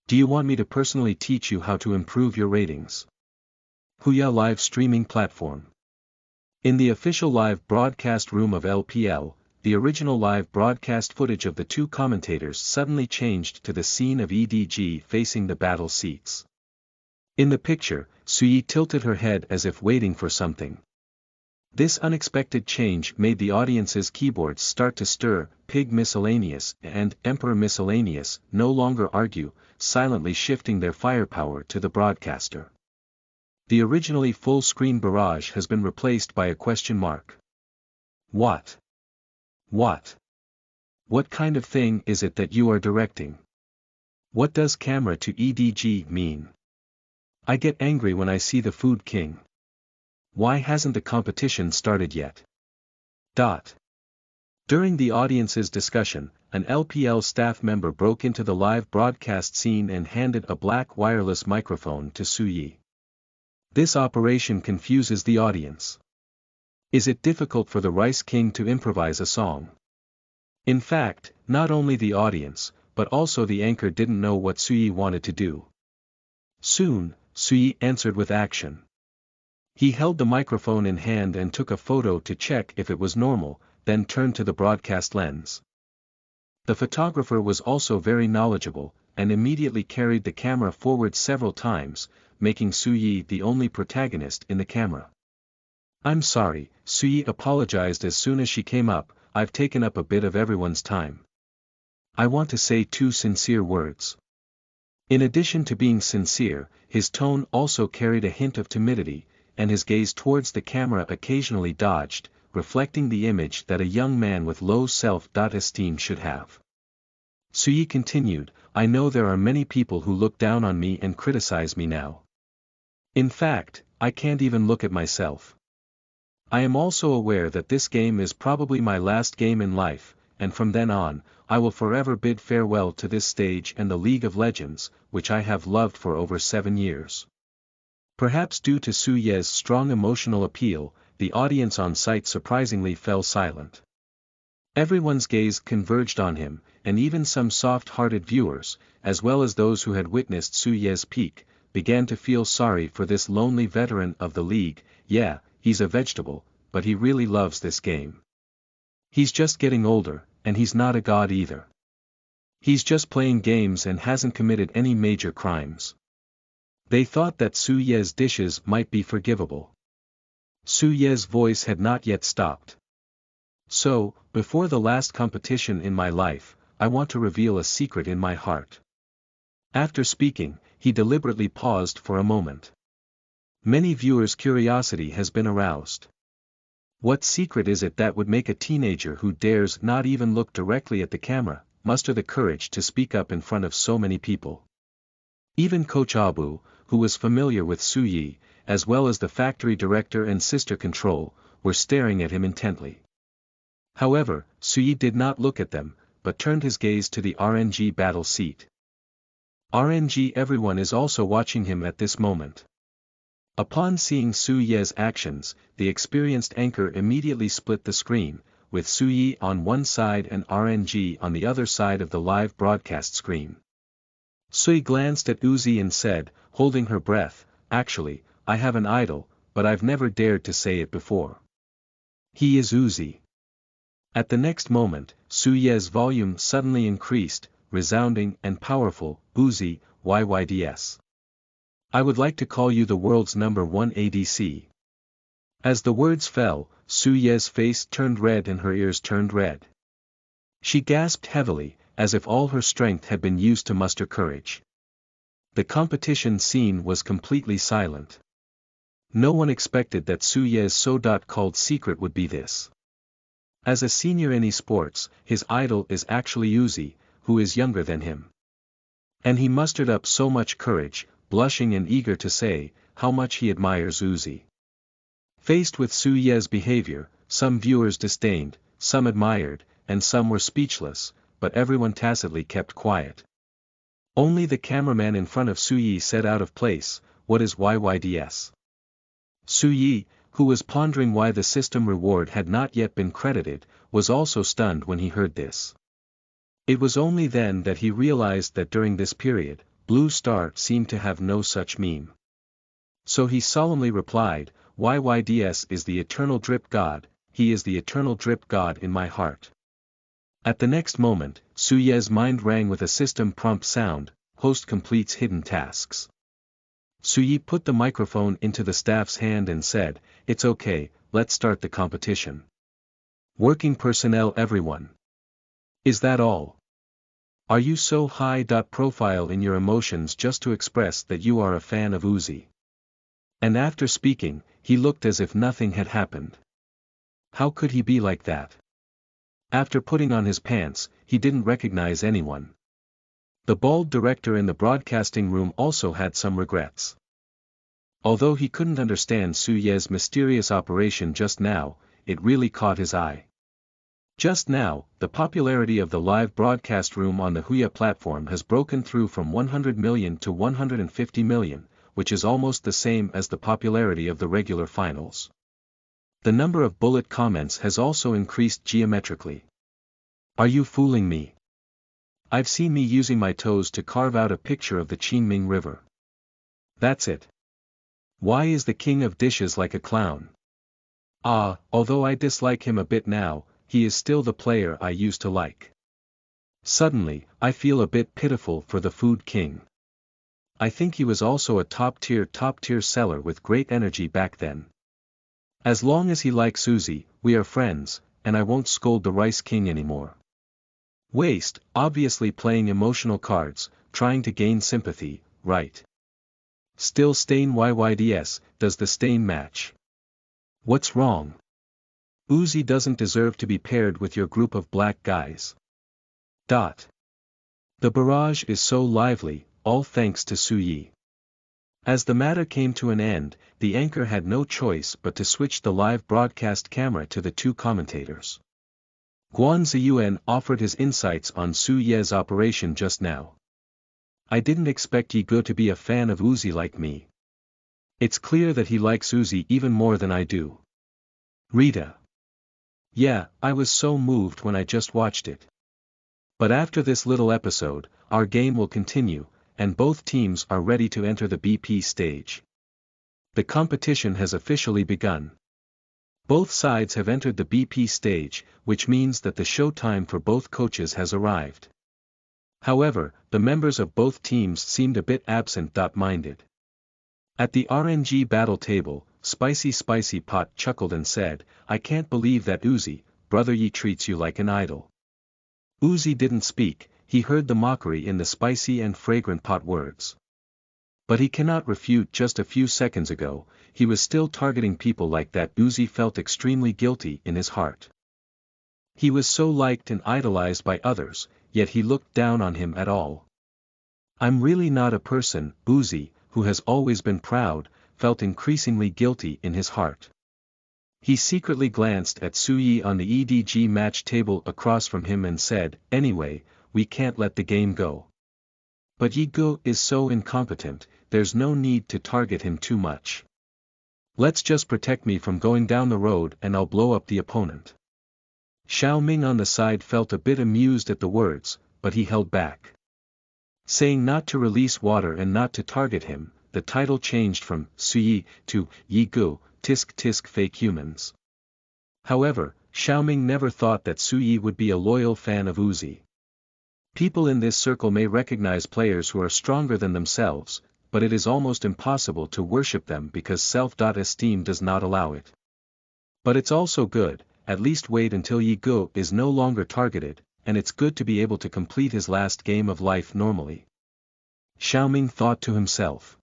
Do you want me to personally teach you how to improve your ratings? Huya live streaming platform. In the official live broadcast room of LPL, the original live broadcast footage of the 2 commentators suddenly changed to the scene of EDG facing the battle seats. In the picture, Suyi tilted her head as if waiting for something. This unexpected change made the audience's keyboards start to stir. Pig Miscellaneous and Emperor Miscellaneous no longer argue, silently shifting their firepower to the broadcaster. The originally full-screen barrage has been replaced by a question mark. What? What kind of thing is it that you are directing? What does camera to EDG mean? I get angry when I see the Food King. Why hasn't the competition started yet? During the audience's discussion, an LPL staff member broke into the live broadcast scene and handed a black wireless microphone to Suyi. This operation confuses the audience. Is it difficult for the Rice King to improvise a song? In fact, not only the audience, but also the anchor didn't know what Suyi wanted to do. Soon, Suyi answered with action. He held the microphone in hand and took a photo to check if it was normal, then turned to the broadcast lens. The photographer was also very knowledgeable, and immediately carried the camera forward several times, making Suyi the only protagonist in the camera. I'm sorry, Suyi apologized as soon as she came up, I've taken up a bit of everyone's time. I want to say 2 sincere words. In addition to being sincere, his tone also carried a hint of timidity, and his gaze towards the camera occasionally dodged, reflecting the image that a young man with low self-esteem should have. Suyi continued, I know there are many people who look down on me and criticize me now. In fact, I can't even look at myself. I am also aware that this game is probably my last game in life, and from then on, I will forever bid farewell to this stage and the League of Legends, which I have loved for over 7 years. Perhaps due to Suye's strong emotional appeal, the audience on site surprisingly fell silent. Everyone's gaze converged on him, and even some soft-hearted viewers, as well as those who had witnessed Su Ye's peak, began to feel sorry for this lonely veteran of the league. Yeah, he's a vegetable, but he really loves this game. He's just getting older, and he's not a god either. He's just playing games and hasn't committed any major crimes. They thought that Su Ye's dishes might be forgivable. Su Ye's voice had not yet stopped. So, before the last competition in my life, I want to reveal a secret in my heart. After speaking, he deliberately paused for a moment. Many viewers' curiosity has been aroused. What secret is it that would make a teenager who dares not even look directly at the camera, muster the courage to speak up in front of so many people? Even Coach Abu, who was familiar with Su Yi, as well as the factory director and sister control, were staring at him intently. However, Su Yi did not look at them, but turned his gaze to the RNG battle seat. RNG everyone is also watching him at this moment. Upon seeing Su Ye's actions, the experienced anchor immediately split the screen, with Su Yi on one side and RNG on the other side of the live broadcast screen. Sui glanced at Uzi and said, holding her breath, "Actually, I have an idol, but I've never dared to say it before. He is Uzi." At the next moment, Su Ye's volume suddenly increased, resounding and powerful. "Uzi, YYDS. I would like to call you the world's #1 ADC." As the words fell, Su Ye's face turned red and her ears turned red. She gasped heavily, as if all her strength had been used to muster courage. The competition scene was completely silent. No one expected that Su Ye's so-called secret would be this. As a senior in esports, his idol is actually Uzi, who is younger than him. And he mustered up so much courage, blushing and eager to say how much he admires Uzi. Faced with Su Ye's behavior, some viewers disdained, some admired, and some were speechless, but everyone tacitly kept quiet. Only the cameraman in front of Su Yi said out of place, "What is YYDS?" Su Yi, who was pondering why the system reward had not yet been credited, was also stunned when he heard this. It was only then that he realized that during this period, Blue Star seemed to have no such meme. So he solemnly replied, "YYDS is the eternal drip god, he is the eternal drip god in my heart." At the next moment, Su Ye's mind rang with a system prompt sound, "Host completes hidden tasks." Su Yi put the microphone into the staff's hand and said, "It's okay, let's start the competition. Working personnel everyone. Is that all? Are you so high-profile in your emotions just to express that you are a fan of Uzi?" And after speaking, he looked as if nothing had happened. How could he be like that? After putting on his pants, he didn't recognize anyone. The bald director in the broadcasting room also had some regrets. Although he couldn't understand Su Ye's mysterious operation just now, it really caught his eye. Just now, the popularity of the live broadcast room on the Huya platform has broken through from 100 million to 150 million, which is almost the same as the popularity of the regular finals. The number of bullet comments has also increased geometrically. "Are you fooling me? I've seen me using my toes to carve out a picture of the Qingming River. That's it. Why is the king of dishes like a clown? Although I dislike him a bit now, he is still the player I used to like. Suddenly, I feel a bit pitiful for the food king. I think he was also a top-tier seller with great energy back then. As long as he likes Uzi, we are friends, and I won't scold the Rice King anymore." Waste, obviously playing emotional cards, trying to gain sympathy, right? Still stain YYDS, does the stain match? What's wrong? Uzi doesn't deserve to be paired with your group of black guys. The barrage is so lively, all thanks to Su Yi. As the matter came to an end, the anchor had no choice but to switch the live broadcast camera to the two commentators. Guan Ziyuan offered his insights on Su Ye's operation just now. "I didn't expect Yigo to be a fan of Uzi like me. It's clear that he likes Uzi even more than I do. Rita. Yeah, I was so moved when I just watched it. But after this little episode, our game will continue, and both teams are ready to enter the BP stage. The competition has officially begun. Both sides have entered the BP stage, which means that the show time for both coaches has arrived. However, the members of both teams seemed a bit absent-minded. At the RNG battle table, Spicy Pot chuckled and said, "I can't believe that Uzi, brother Yi treats you like an idol." Uzi didn't speak, he heard the mockery in the spicy and fragrant Pot words. But he cannot refute just a few seconds ago, he was still targeting people like that. Uzi felt extremely guilty in his heart. He was so liked and idolized by others, yet he looked down on him at all. I'm really not a person, Uzi, who has always been proud, felt increasingly guilty in his heart. He secretly glanced at Suyi on the EDG match table across from him and said, "Anyway, we can't let the game go. But Yi Go is so incompetent, there's no need to target him too much. Let's just protect me from going down the road and I'll blow up the opponent." Xiao Ming on the side felt a bit amused at the words, but he held back. Saying not to release water and not to target him, the title changed from Suyi to Yi Go, tisk fake humans. However, Xiao Ming never thought that Suyi would be a loyal fan of Uzi. People in this circle may recognize players who are stronger than themselves, but it is almost impossible to worship them because self-esteem does not allow it. But it's also good, at least wait until Yi Go is no longer targeted, and it's good to be able to complete his last game of life normally. Xiao Ming thought to himself.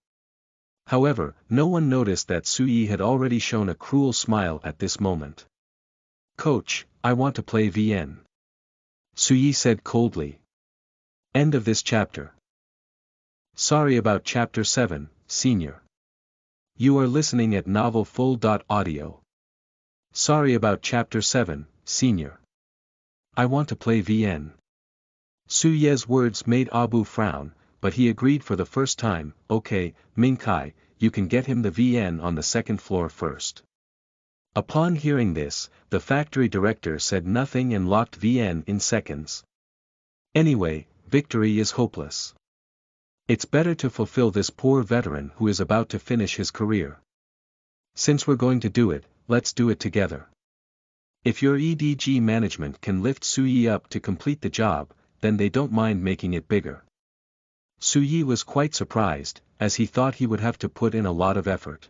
However, no one noticed that Suyi had already shown a cruel smile at this moment. "Coach, I want to play VN." Suyi said coldly. End of this chapter. Sorry about chapter 7, Senior. You are listening at novelfull.audio. Sorry about chapter 7, Senior. I want to play VN. Suye's words made Abu frown, but he agreed for the first time. "Okay, Mingkai, you can get him the VN on the second floor first." Upon hearing this, the factory director said nothing and locked VN in seconds. Anyway, victory is hopeless. It's better to fulfill this poor veteran who is about to finish his career. Since we're going to do it, let's do it together. If your EDG management can lift Suyi up to complete the job, then they don't mind making it bigger. Suyi was quite surprised, as he thought he would have to put in a lot of effort.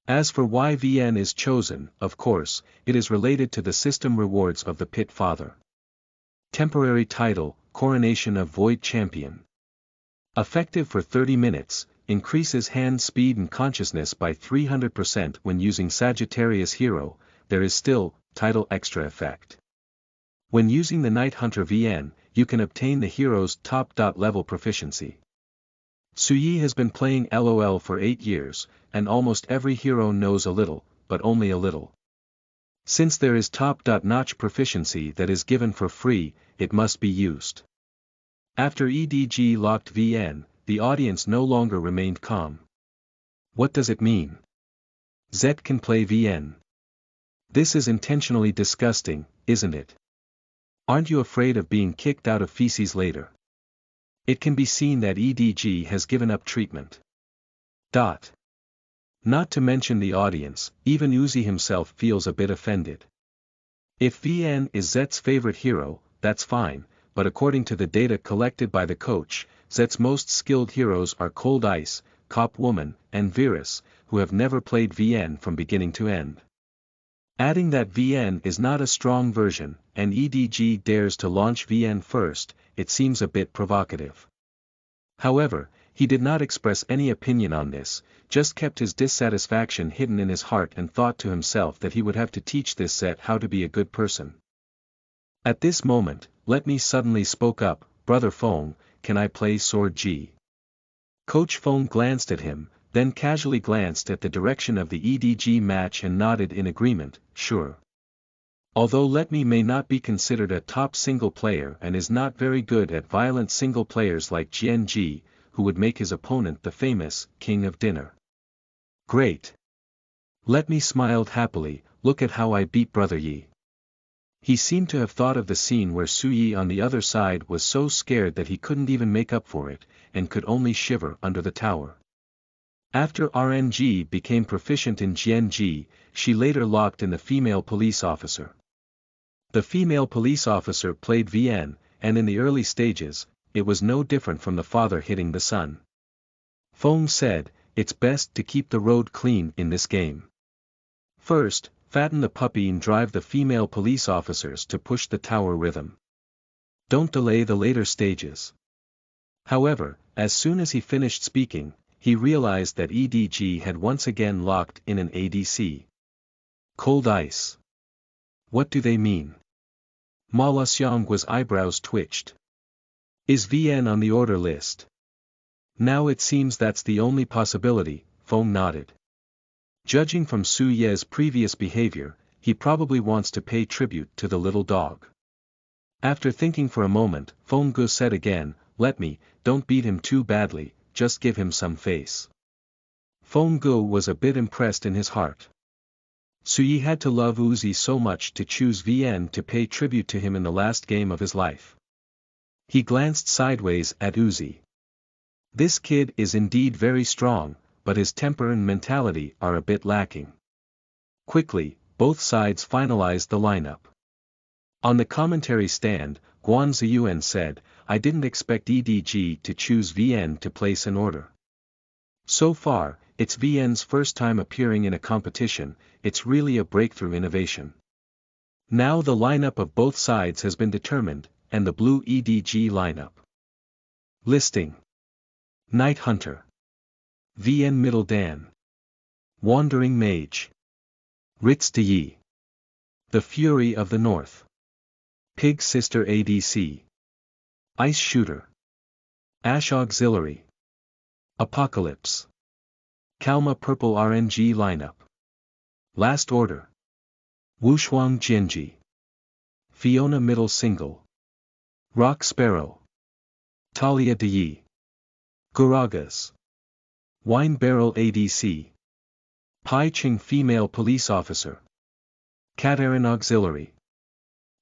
As for why VN is chosen, of course, it is related to the system rewards of the Pit Father. Temporary title, Coronation of Void Champion. Effective for 30 minutes, increases hand speed and consciousness by 300% when using Sagittarius Hero. There is still, title extra effect. When using the Night Hunter VN, you can obtain the hero's top level proficiency. Suyi has been playing LOL for 8 years, and almost every hero knows a little, but only a little. Since there is top-notch proficiency that is given for free, it must be used. After EDG locked VN, the audience no longer remained calm. What does it mean? Zet can play VN. This is intentionally disgusting, isn't it? Aren't you afraid of being kicked out of feces later? It can be seen that EDG has given up treatment. Not to mention the audience, even Uzi himself feels a bit offended. If VN is Zet's favorite hero, that's fine, but according to the data collected by the coach, Zet's most skilled heroes are Cold Ice, Cop Woman, and Virus, who have never played VN from beginning to end. Adding that VN is not a strong version, and EDG dares to launch VN first, it seems a bit provocative. However, he did not express any opinion on this, just kept his dissatisfaction hidden in his heart and thought to himself that he would have to teach this Zet how to be a good person. At this moment, Let Me suddenly spoke up, "Brother Fong, can I play Sword G?" Coach Fong glanced at him, then casually glanced at the direction of the EDG match and nodded in agreement, "Sure." Although Let Me may not be considered a top single player and is not very good at violent single players like GNG, who would make his opponent the famous King of Dinner. Great. Let Me smiled happily, look at how I beat Brother Yi. He seemed to have thought of the scene where Su Yi on the other side was so scared that he couldn't even make up for it, and could only shiver under the tower. After RNG became proficient in GNG, she later locked in the female police officer. The female police officer played VN, and in the early stages, it was no different from the father hitting the son. Feng said, "It's best to keep the road clean in this game. First, fatten the puppy and drive the female police officers to push the tower rhythm. Don't delay the later stages." However, as soon as he finished speaking, he realized that EDG had once again locked in an ADC. Cold ice. What do they mean? Ma Luxiang's eyebrows twitched. Is VN on the order list? Now it seems that's the only possibility, Feng nodded. Judging from Su Ye's previous behavior, he probably wants to pay tribute to the little dog. After thinking for a moment, Feng Gu said again, don't beat him too badly, just give him some face. Feng Gu was a bit impressed in his heart. Su Yi had to love Uzi so much to choose VN to pay tribute to him in the last game of his life. He glanced sideways at Uzi. This kid is indeed very strong, but his temper and mentality are a bit lacking. Quickly, both sides finalized the lineup. On the commentary stand, Guan Ziyuan said, "I didn't expect EDG to choose VN to place an order. So far, it's VN's first time appearing in a competition, it's really a breakthrough innovation. Now the lineup of both sides has been determined, and the blue EDG lineup. Listing: Night Hunter, VN Middle Dan, Wandering Mage, Ritz de Yi, The Fury of the North, Pig Sister ADC, Ice Shooter, Ash Auxiliary, Apocalypse, Kalma Purple RNG lineup. Last order: Wushuang Jianji, Fiona Middle Single, Rock Sparrow, Talia de Yi, Guragas, Wine Barrel ADC, Pai Ching Female Police Officer, Katarin Auxiliary,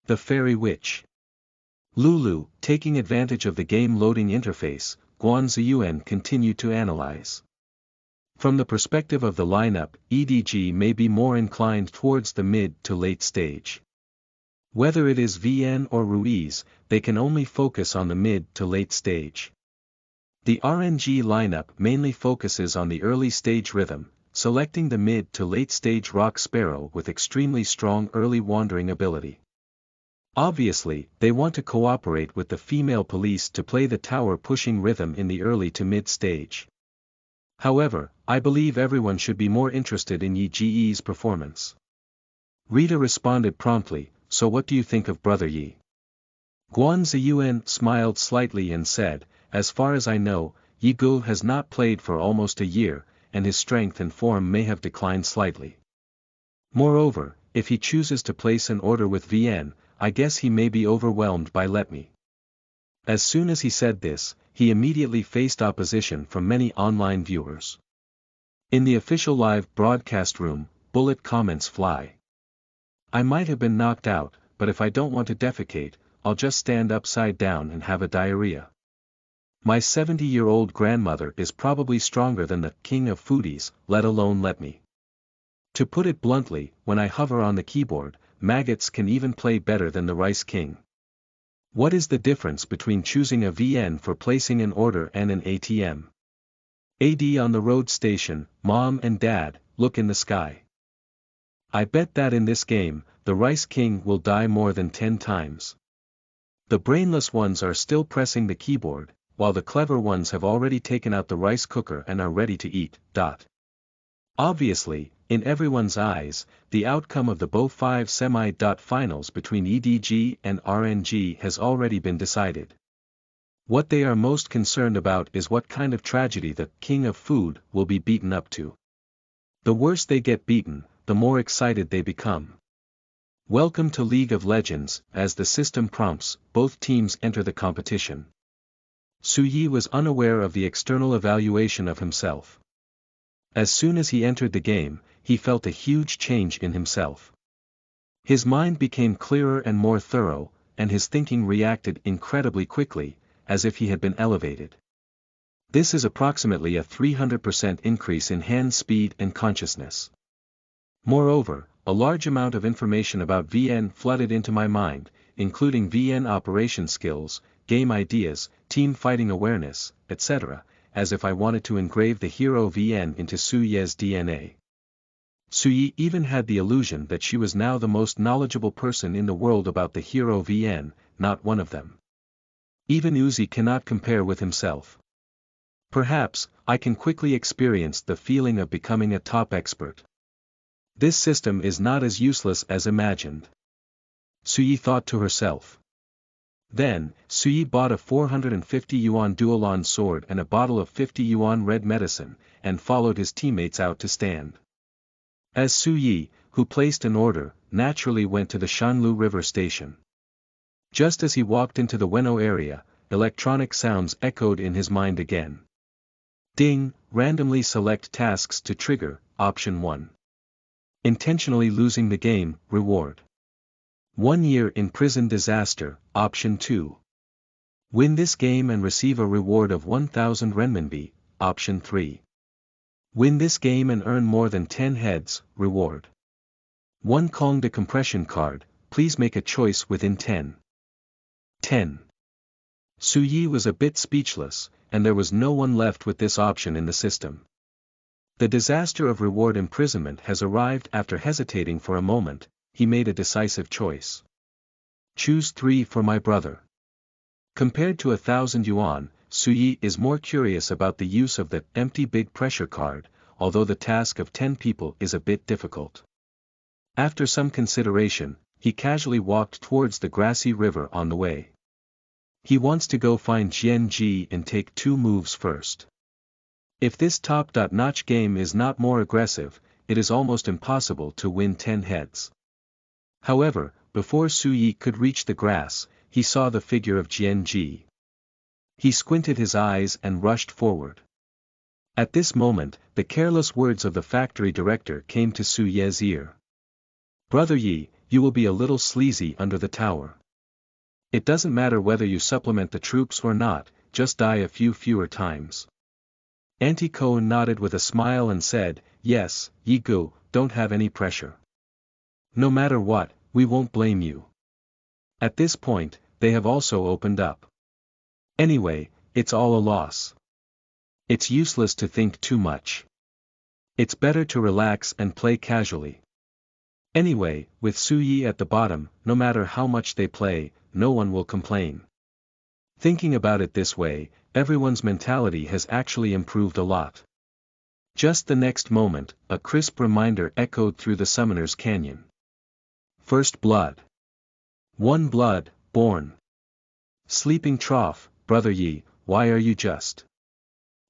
The Fairy Witch. Lulu, taking advantage of the game loading interface, Guan Ziyuan continued to analyze. From the perspective of the lineup, EDG may be more inclined towards the mid to late stage. Whether it is VN or Ruiz, they can only focus on the mid to late stage. The RNG lineup mainly focuses on the early stage rhythm, selecting the mid to late stage Rock Sparrow with extremely strong early wandering ability. Obviously, they want to cooperate with the female police to play the tower pushing rhythm in the early to mid stage. However, I believe everyone should be more interested in Yi Ji's performance. Rita responded promptly, "So what do you think of Brother Yi?" Guan Ziyuan smiled slightly and said, "As far as I know, Yi Gu has not played for almost a year, and his strength and form may have declined slightly. Moreover, if he chooses to place an order with VN, I guess he may be overwhelmed by Let Me." As soon as he said this, he immediately faced opposition from many online viewers. In the official live broadcast room, bullet comments fly. "I might have been knocked out, but if I don't want to defecate, I'll just stand upside down and have a diarrhea. My 70-year-old grandmother is probably stronger than the king of foodies, let alone Let Me. To put it bluntly, when I hover on the keyboard, maggots can even play better than the Rice King. What is the difference between choosing a VN for placing an order and an ATM? AD on the road station, Mom and Dad, look in the sky. I bet that in this game, the Rice King will die more than 10 times. The brainless ones are still pressing the keyboard, while the clever ones have already taken out the rice cooker and are ready to eat. Obviously, in everyone's eyes, the outcome of the BO5 semi-finals between EDG and RNG has already been decided. What they are most concerned about is what kind of tragedy the king of food will be beaten up to. The worse they get beaten, the more excited they become. Welcome to League of Legends. As the system prompts, both teams enter the competition. Su Yi was unaware of the external evaluation of himself. As soon as he entered the game, he felt a huge change in himself. His mind became clearer and more thorough, and his thinking reacted incredibly quickly, as if he had been elevated. This is approximately a 300% increase in hand speed and consciousness. Moreover, a large amount of information about VN flooded into my mind, including VN operation skills, game ideas, team fighting awareness, etc., as if I wanted to engrave the hero VN into Su Ye's DNA. Su Yi even had the illusion that she was now the most knowledgeable person in the world about the hero VN, not one of them. Even Uzi cannot compare with himself. Perhaps, I can quickly experience the feeling of becoming a top expert. This system is not as useless as imagined. Su Yi thought to herself. Then, Su Yi bought a 450 yuan dual-on sword and a bottle of 50 yuan red medicine, and followed his teammates out to stand. As Su Yi, who placed an order, naturally went to the Shanlu River station. Just as he walked into the Weno area, electronic sounds echoed in his mind again. Ding, randomly select tasks to trigger, option 1. Intentionally losing the game, reward. 1 year in prison disaster, option 2. Win this game and receive a reward of 1,000 renminbi, option 3. Win this game and earn more than 10 heads, reward. 1 Kong decompression card, please make a choice within 10. 10. Su Yi was a bit speechless, and there was no one left with this option in the system. The disaster of reward imprisonment has arrived. After hesitating for a moment, he made a decisive choice. Choose 3 for my brother. Compared to 1,000 yuan, Su Yi is more curious about the use of the empty big pressure card, although the task of 10 people is a bit difficult. After some consideration, he casually walked towards the grassy river on the way. He wants to go find Jian Ji and take 2 moves first. If this top-notch game is not more aggressive, it is almost impossible to win 10 heads. However, before Su Yi could reach the grass, he saw the figure of Jian Ji. He squinted his eyes and rushed forward. At this moment, the careless words of the factory director came to Su Ye's ear. Brother Yi, you will be a little sleazy under the tower. It doesn't matter whether you supplement the troops or not, just die a few fewer times. Auntie Cohen nodded with a smile and said, yes, Yi Gu, don't have any pressure. No matter what, we won't blame you. At this point, they have also opened up. Anyway, it's all a loss. It's useless to think too much. It's better to relax and play casually. Anyway, with Su Yi at the bottom, no matter how much they play, no one will complain. Thinking about it this way, everyone's mentality has actually improved a lot. Just the next moment, a crisp reminder echoed through the Summoner's Canyon. First blood. 1 blood, born. Sleeping trough, Brother Yi, why are you just?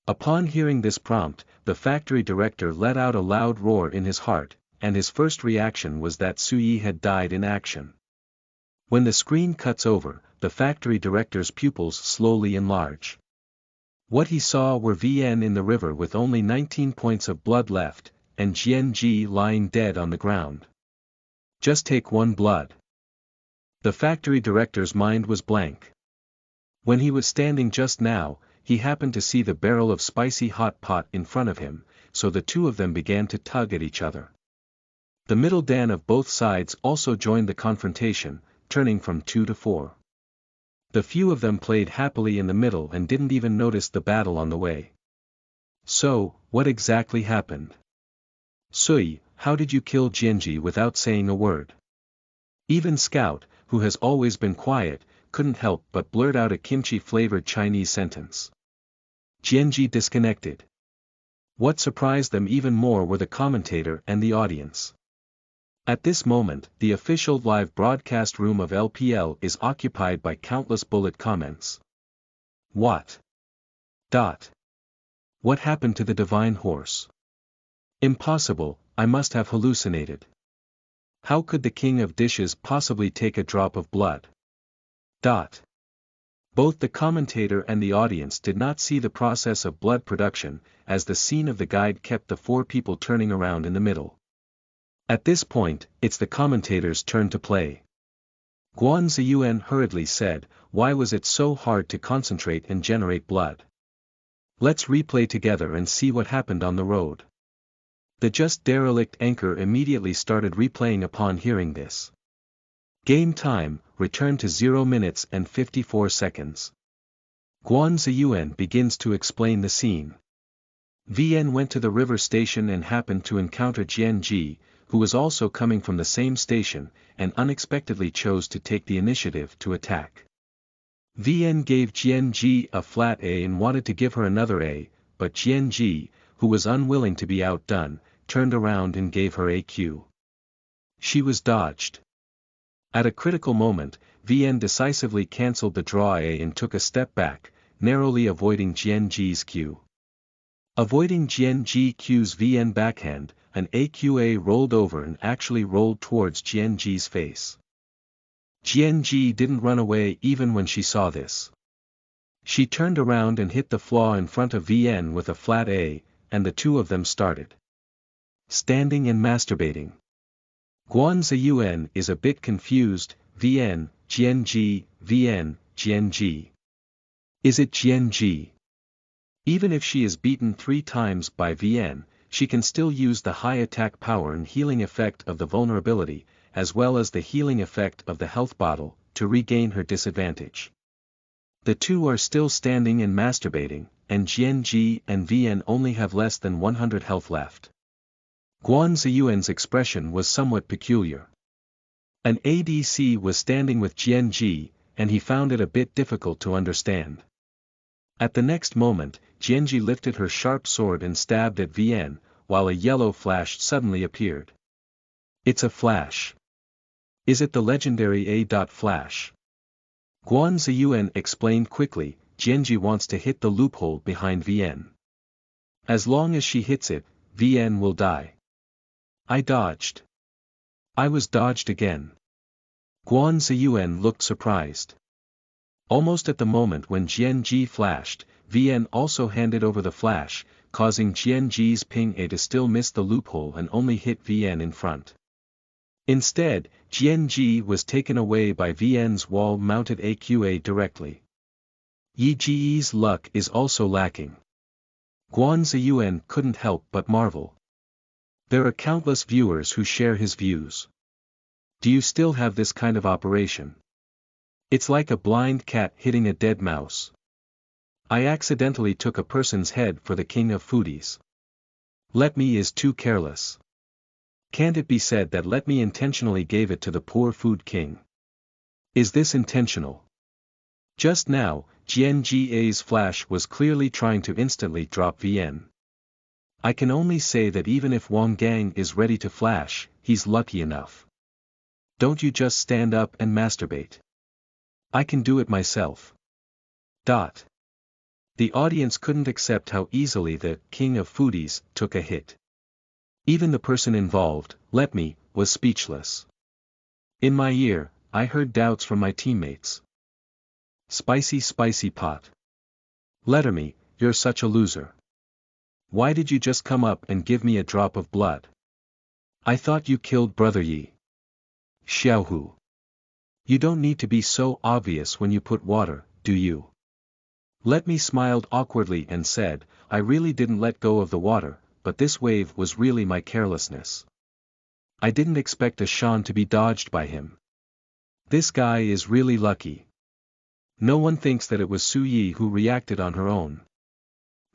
Upon hearing this prompt, the factory director let out a loud roar in his heart, and his first reaction was that Su Yi had died in action. When the screen cuts over, the factory director's pupils slowly enlarge. What he saw were VN in the river with only 19 points of blood left, and Jian Ji lying dead on the ground. Just take 1 blood. The factory director's mind was blank. When he was standing just now, he happened to see the barrel of spicy hot pot in front of him, so the two of them began to tug at each other. The middle dan of both sides also joined the confrontation, turning from 2 to 4. The few of them played happily in the middle and didn't even notice the battle on the way. So, what exactly happened? Sui, how did you kill Jianji without saying a word? Even Scout, who has always been quiet, couldn't help but blurt out a kimchi-flavored Chinese sentence. Jianji disconnected. What surprised them even more were the commentator and the audience. At this moment, the official live broadcast room of LPL is occupied by countless bullet comments. What? What happened to the divine horse? Impossible, I must have hallucinated. How could the king of dishes possibly take a drop of blood? Both the commentator and the audience did not see the process of blood production, as the scene of the guide kept the 4 people turning around in the middle. At this point, it's the commentator's turn to play. Guan Ziyuan hurriedly said, "Why was it so hard to concentrate and generate blood? Let's replay together and see what happened on the road." The just derelict anchor immediately started replaying upon hearing this. Game time, returned to 0 minutes and 54 seconds. Guan Ziyuan begins to explain the scene. VN went to the river station and happened to encounter Jianji, who was also coming from the same station, and unexpectedly chose to take the initiative to attack. VN gave Jianji a flat A and wanted to give her another A, but Jianji, who was unwilling to be outdone, turned around and gave her a Q. She was dodged. At a critical moment, VN decisively cancelled the draw A and took a step back, narrowly avoiding Jianji's Q. Avoiding Jianji Q's VN backhand, an AQA rolled over and actually rolled towards Jianji's face. Jianji didn't run away even when she saw this. She turned around and hit the flaw in front of VN with a flat A, and the two of them started standing and masturbating. Guan Ziyuan is a bit confused. VN, Jianji, VN, Jianji. Is it Jianji? Even if she is beaten 3 times by VN, she can still use the high attack power and healing effect of the vulnerability, as well as the healing effect of the health bottle, to regain her disadvantage. The two are still standing and masturbating, and Jianji and VN only have less than 100 health left. Guan Ziyuan's expression was somewhat peculiar. An ADC was standing with Jianji, and he found it a bit difficult to understand. At the next moment, Jianji lifted her sharp sword and stabbed at VN, while a yellow flash suddenly appeared. It's a flash. Is it the legendary A.Flash? Guan Ziyuan explained quickly, Jianji wants to hit the loophole behind VN. As long as she hits it, VN will die. I dodged. I was dodged again. Guan Ziyuan looked surprised. Almost at the moment when Jianji flashed, VN also handed over the flash, causing Jianji's ping A to still miss the loophole and only hit VN in front. Instead, Jianji was taken away by VN's wall-mounted AQA directly. Yi Ji's luck is also lacking. Guan Ziyuan couldn't help but marvel. There are countless viewers who share his views. Do you still have this kind of operation? It's like a blind cat hitting a dead mouse. I accidentally took a person's head for the king of foodies. Let me is too careless. Can't it be said that let me intentionally gave it to the poor food king? Is this intentional? Just now, Jianji's flash was clearly trying to instantly drop VN. I can only say that even if Wang Gang is ready to flash, he's lucky enough. Don't you just stand up and masturbate? I can do it myself. The audience couldn't accept how easily the king of foodies took a hit. Even the person involved, Let Me, was speechless. In my ear, I heard doubts from my teammates. Spicy pot. Let Me, you're such a loser. Why did you just come up and give me a drop of blood? I thought you killed Brother Yi. Xiaohu. You don't need to be so obvious when you put water, do you? Let Me smiled awkwardly and said, I really didn't let go of the water, but this wave was really my carelessness. I didn't expect a Shan to be dodged by him. This guy is really lucky. No one thinks that it was Su Yi who reacted on her own.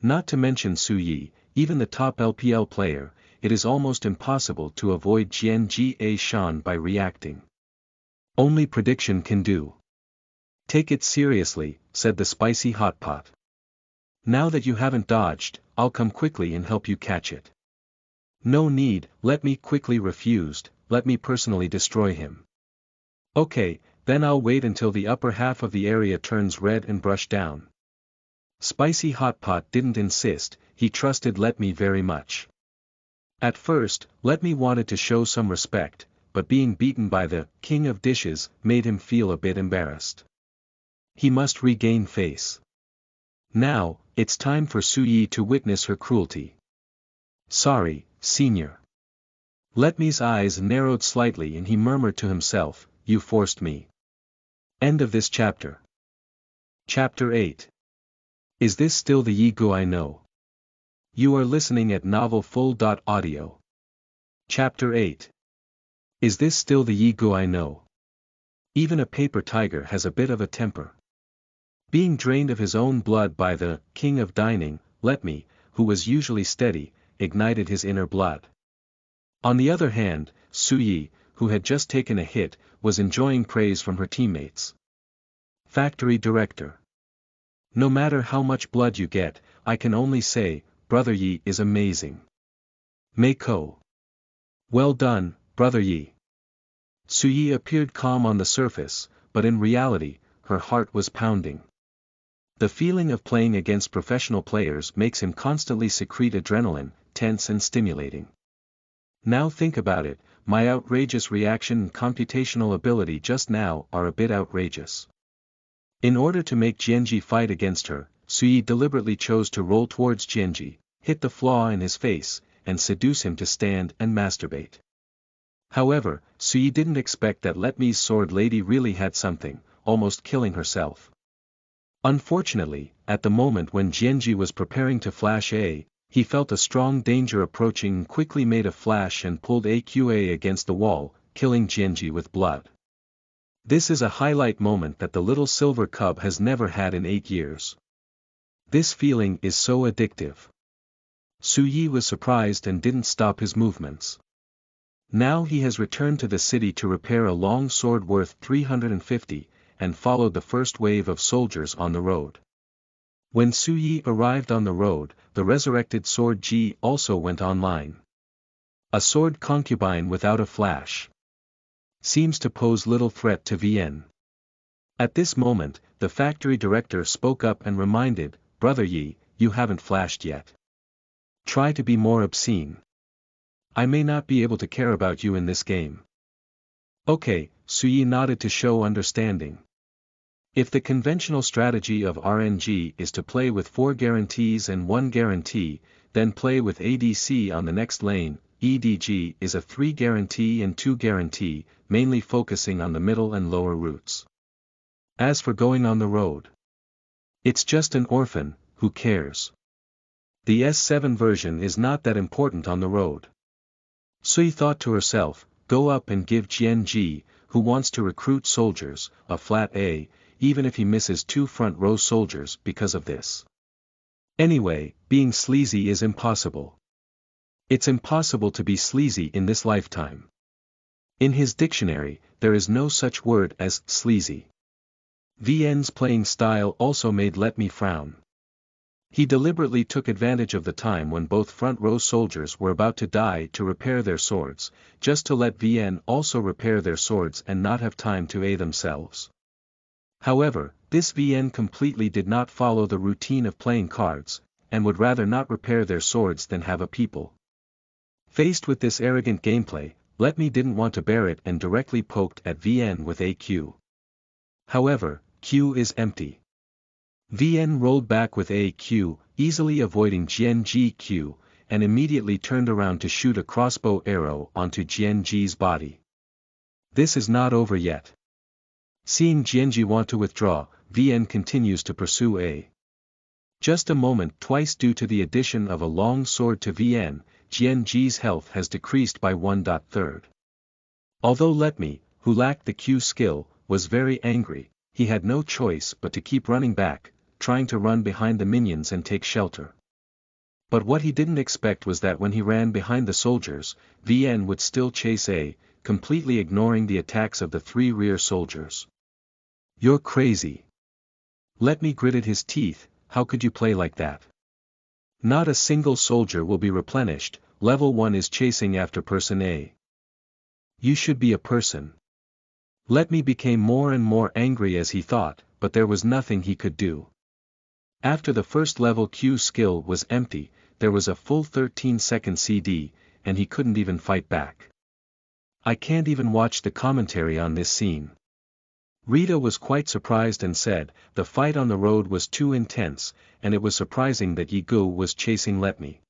Not to mention Su Yi, even the top LPL player, it is almost impossible to avoid Jianji Shan by reacting. Only prediction can do. Take it seriously, said the spicy hot pot. Now that you haven't dodged, I'll come quickly and help you catch it. No need, Let Me quickly refused, let me personally destroy him. Okay, then I'll wait until the upper half of the area turns red and brush down. Spicy hot pot didn't insist, he trusted Let Me very much. At first, Let Me wanted to show some respect, but being beaten by the king of dishes made him feel a bit embarrassed. He must regain face. Now, it's time for Su Yi to witness her cruelty. Sorry, senior. Let Me's eyes narrowed slightly and he murmured to himself, "You forced me." End of this chapter. Chapter 8. Is this still the Yi Gu I know? You are listening at novelfull.audio. Chapter 8. Is this still the Yi Gu I know? Even a paper tiger has a bit of a temper. Being drained of his own blood by the king of dining, Let Me, who was usually steady, ignited his inner blood. On the other hand, Su Yi, who had just taken a hit, was enjoying praise from her teammates. Factory director. No matter how much blood you get, I can only say, Brother Yi is amazing. Meiko. Well done, Brother Yi. Su Yi appeared calm on the surface, but in reality, her heart was pounding. The feeling of playing against professional players makes him constantly secrete adrenaline, tense and stimulating. Now think about it, my outrageous reaction and computational ability just now are a bit outrageous. In order to make Jianji fight against her, Su Yi deliberately chose to roll towards Jianji, hit the flaw in his face, and seduce him to stand and masturbate. However, Su Yi didn't expect that Let Me's sword lady really had something, almost killing herself. Unfortunately, at the moment when Jianji was preparing to flash A, he felt a strong danger approaching and quickly made a flash and pulled AQA against the wall, killing Jianji with blood. This is a highlight moment that the little silver cub has never had in 8 years. This feeling is so addictive. Su Yi was surprised and didn't stop his movements. Now he has returned to the city to repair a long sword worth 350, and followed the first wave of soldiers on the road. When Su Yi arrived on the road, the resurrected sword Ji also went online. A sword concubine without a flash. Seems to pose little threat to VN. At this moment, the factory director spoke up and reminded, Brother Yi, you haven't flashed yet. Try to be more obscene. I may not be able to care about you in this game. Okay, Su Yi nodded to show understanding. If the conventional strategy of RNG is to play with 4 guarantees and 1 guarantee, then play with ADC on the next lane, EDG is a 3 guarantee and 2 guarantee, mainly focusing on the middle and lower routes. As for going on the road, it's just an orphan, who cares? The S7 version is not that important on the road. Sui thought to herself, go up and give Jianji, who wants to recruit soldiers, a flat A, even if he misses 2 front row soldiers because of this. Anyway, being sleazy is impossible. It's impossible to be sleazy in this lifetime. In his dictionary, there is no such word as sleazy. VN's playing style also made Let Me frown. He deliberately took advantage of the time when both front row soldiers were about to die to repair their swords, just to let VN also repair their swords and not have time to A themselves. However, this VN completely did not follow the routine of playing cards, and would rather not repair their swords than have a people. Faced with this arrogant gameplay, Let Me didn't want to bear it and directly poked at VN with a Q. However, Q is empty. VN rolled back with a Q, easily avoiding Jianji Q, and immediately turned around to shoot a crossbow arrow onto Jianji's body. This is not over yet. Seeing Jianji want to withdraw, VN continues to pursue A. Just a moment twice due to the addition of a long sword to VN, Jianji's health has decreased by 1/3. Although Let Me, who lacked the Q skill, was very angry, he had no choice but to keep running back, trying to run behind the minions and take shelter. But what he didn't expect was that when he ran behind the soldiers, VN would still chase A, completely ignoring the attacks of the 3 rear soldiers. You're crazy. Let Me gritted his teeth, how could you play like that? Not a single soldier will be replenished, level 1 is chasing after person A. You should be a person. Let Me became more and more angry as he thought, but there was nothing he could do. After the first level Q skill was empty, there was a full 13-second CD, and he couldn't even fight back. I can't even watch the commentary on this scene. Rita was quite surprised and said, the fight on the road was too intense, and it was surprising that Yi Gu was chasing Let Me.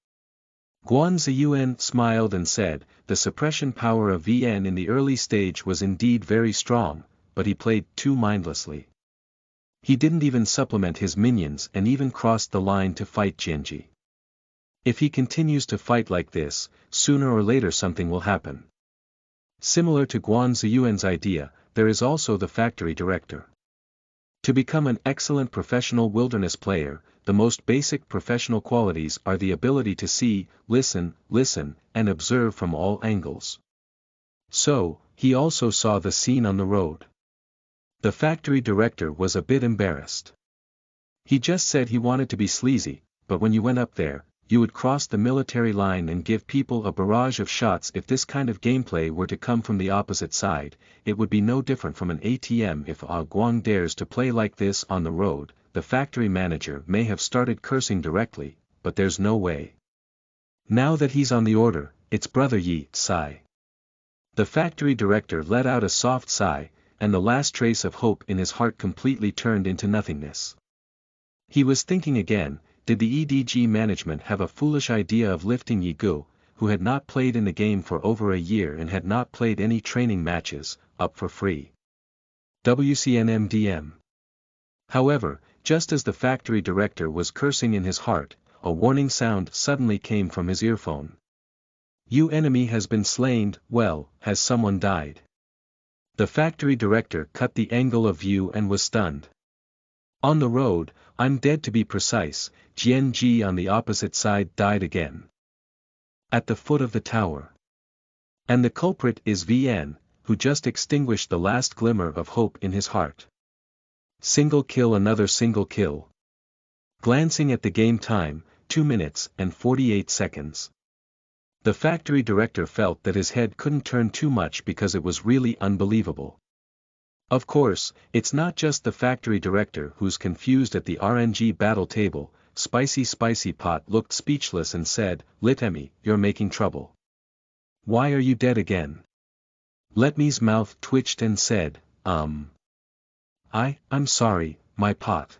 Guan Ziyuan smiled and said, the suppression power of VN in the early stage was indeed very strong, but he played too mindlessly. He didn't even supplement his minions and even crossed the line to fight Jianji. If he continues to fight like this, sooner or later something will happen. Similar to Guan Ziyuan's idea, there is also the factory director. To become an excellent professional wilderness player, the most basic professional qualities are the ability to see, listen, and observe from all angles. So, he also saw the scene on the road. The factory director was a bit embarrassed. He just said he wanted to be sleazy, but when you went up there, you would cross the military line and give people a barrage of shots. If this kind of gameplay were to come from the opposite side, it would be no different from an ATM. If Guang dares to play like this on the road, the factory manager may have started cursing directly, but there's no way. Now that he's on the order, it's brother Yi, sigh. The factory director let out a soft sigh, and the last trace of hope in his heart completely turned into nothingness. He was thinking again, did the EDG management have a foolish idea of lifting Yi Gu, who had not played in the game for over a year and had not played any training matches, up for free? WCNMDM. However, just as the factory director was cursing in his heart, a warning sound suddenly came from his earphone. Your enemy has been slain. Well, has someone died? The factory director cut the angle of view and was stunned. On the road, I'm dead to be precise, Jianji on the opposite side died again. At the foot of the tower. And the culprit is VN, who just extinguished the last glimmer of hope in his heart. Single kill, another single kill. Glancing at the game time, 2 minutes and 48 seconds. The factory director felt that his head couldn't turn too much because it was really unbelievable. Of course, it's not just the factory director who's confused at the RNG battle table. Spicy Pot looked speechless and said, Litemi, you're making trouble. Why are you dead again? Letme's mouth twitched and said, I'm sorry, my pot.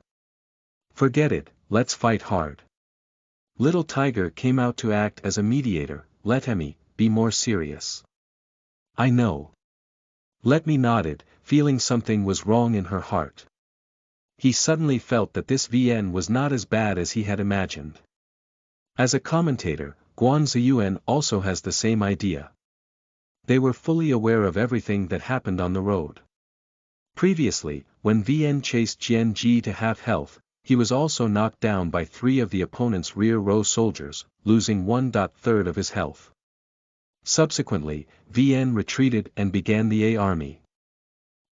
Forget it, let's fight hard. Little Tiger came out to act as a mediator. Letemi, be more serious. I know. Letme nodded, feeling something was wrong in her heart. He suddenly felt that this VN was not as bad as he had imagined. As a commentator, Guan Ziyuan also has the same idea. They were fully aware of everything that happened on the road. Previously, when VN chased Jianji to half health, he was also knocked down by 3 of the opponent's rear row soldiers, losing 1/3 of his health. Subsequently, VN retreated and began the A army.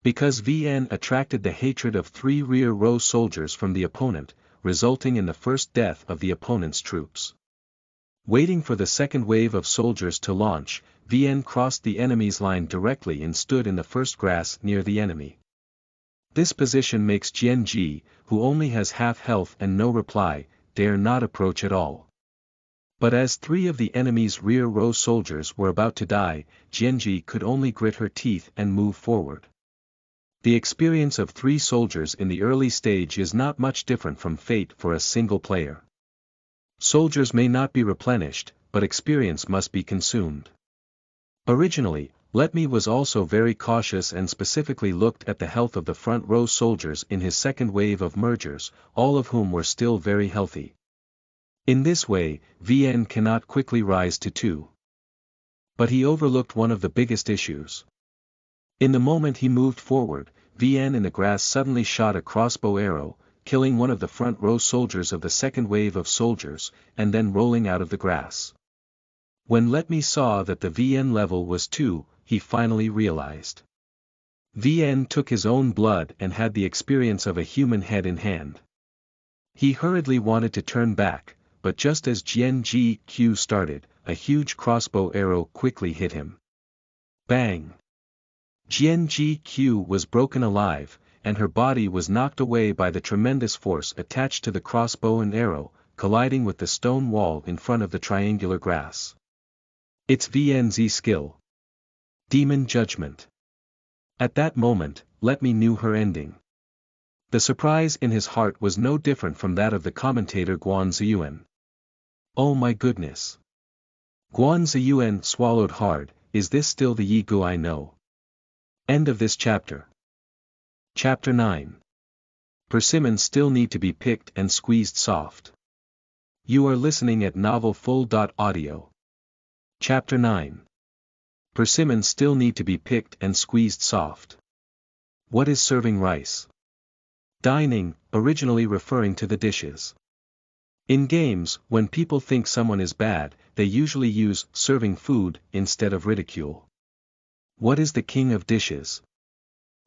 Because VN attracted the hatred of 3 rear row soldiers from the opponent, resulting in the first death of the opponent's troops. Waiting for the second wave of soldiers to launch, VN crossed the enemy's line directly and stood in the first grass near the enemy. This position makes Jianji, who only has half health and no reply, dare not approach at all. But as 3 of the enemy's rear row soldiers were about to die, Jianji could only grit her teeth and move forward. The experience of 3 soldiers in the early stage is not much different from fate for a single player. Soldiers may not be replenished, but experience must be consumed. Originally, Letme was also very cautious and specifically looked at the health of the front row soldiers in his second wave of mergers, all of whom were still very healthy. In this way, VN cannot quickly rise to 2. But he overlooked one of the biggest issues. In the moment he moved forward, VN in the grass suddenly shot a crossbow arrow, killing one of the front row soldiers of the second wave of soldiers, and then rolling out of the grass. When Letme saw that the VN level was 2, he finally realized. VN took his own blood and had the experience of a human head in hand. He hurriedly wanted to turn back, but just as Jianji started, a huge crossbow arrow quickly hit him. Bang! Jianji was broken alive, and her body was knocked away by the tremendous force attached to the crossbow and arrow, colliding with the stone wall in front of the triangular grass. It's VN's skill. Demon Judgment. At that moment, Letme knew her ending. The surprise in his heart was no different from that of the commentator Guan Ziyuan. Oh my goodness! Guan Ziyuan swallowed hard. Is this still the Yi Gu I know? End of this chapter. Chapter 9. Persimmons still need to be picked and squeezed soft. You are listening at novelfull.audio. Chapter 9. Persimmons still need to be picked and squeezed soft. What is serving rice? Dining, originally referring to the dishes. In games, when people think someone is bad, they usually use serving food instead of ridicule. What is the king of dishes?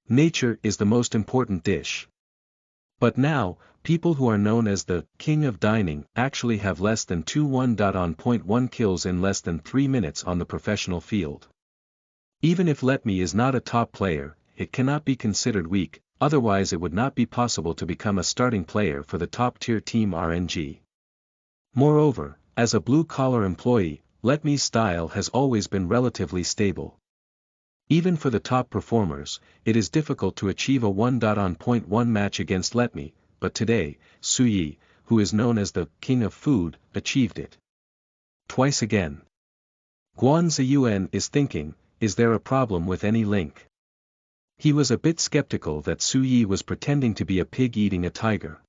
Nature is the most important dish. But now, people who are known as the king of dining actually have less than 21.1 kills in less than 3 minutes on the professional field. Even if Let Me is not a top player, it cannot be considered weak, otherwise it would not be possible to become a starting player for the top-tier team RNG. Moreover, as a blue-collar employee, Let Me's style has always been relatively stable. Even for the top performers, it is difficult to achieve a 1.1 match against Let Me, but today, Su Yi, who is known as the king of food, achieved it. Twice again. Guan Ziyuan is thinking, is there a problem with any link? He was a bit skeptical that Su Yi was pretending to be a pig eating a tiger.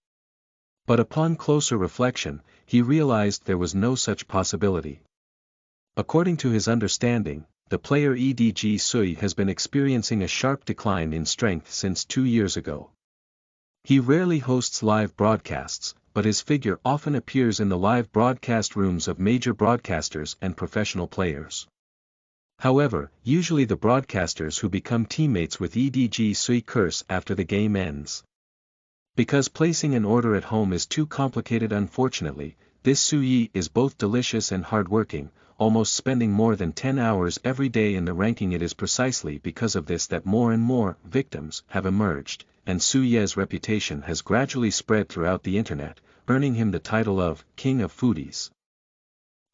But upon closer reflection, he realized there was no such possibility. According to his understanding, the player EDG Sui has been experiencing a sharp decline in strength since 2 years ago. He rarely hosts live broadcasts, but his figure often appears in the live broadcast rooms of major broadcasters and professional players. However, usually the broadcasters who become teammates with EDG Sui curse after the game ends. Because placing an order at home is too complicated. Unfortunately, this Su Yi is both delicious and hardworking, almost spending more than 10 hours every day in the ranking. It is precisely because of this that more and more victims have emerged, and Su Ye's reputation has gradually spread throughout the internet, earning him the title of King of Foodies.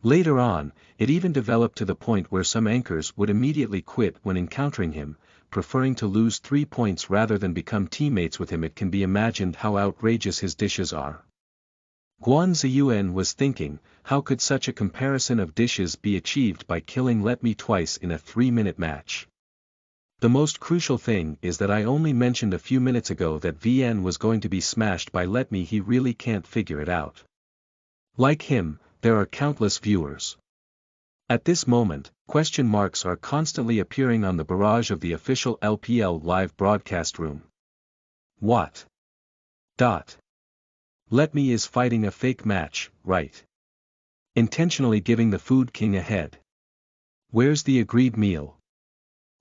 Later on, it even developed to the point where some anchors would immediately quit when encountering him, preferring to lose 3 points rather than become teammates with him. It can be imagined how outrageous his dishes are. Guan Ziyuan was thinking, how could such a comparison of dishes be achieved by killing Let Me twice in a 3-minute match? The most crucial thing is that I only mentioned a few minutes ago that VN was going to be smashed by Let Me. He really can't figure it out. Like him, there are countless viewers. At this moment, question marks are constantly appearing on the barrage of the official LPL live broadcast room. What? Let Me is fighting a fake match, right? Intentionally giving the food king a head. Where's the agreed meal?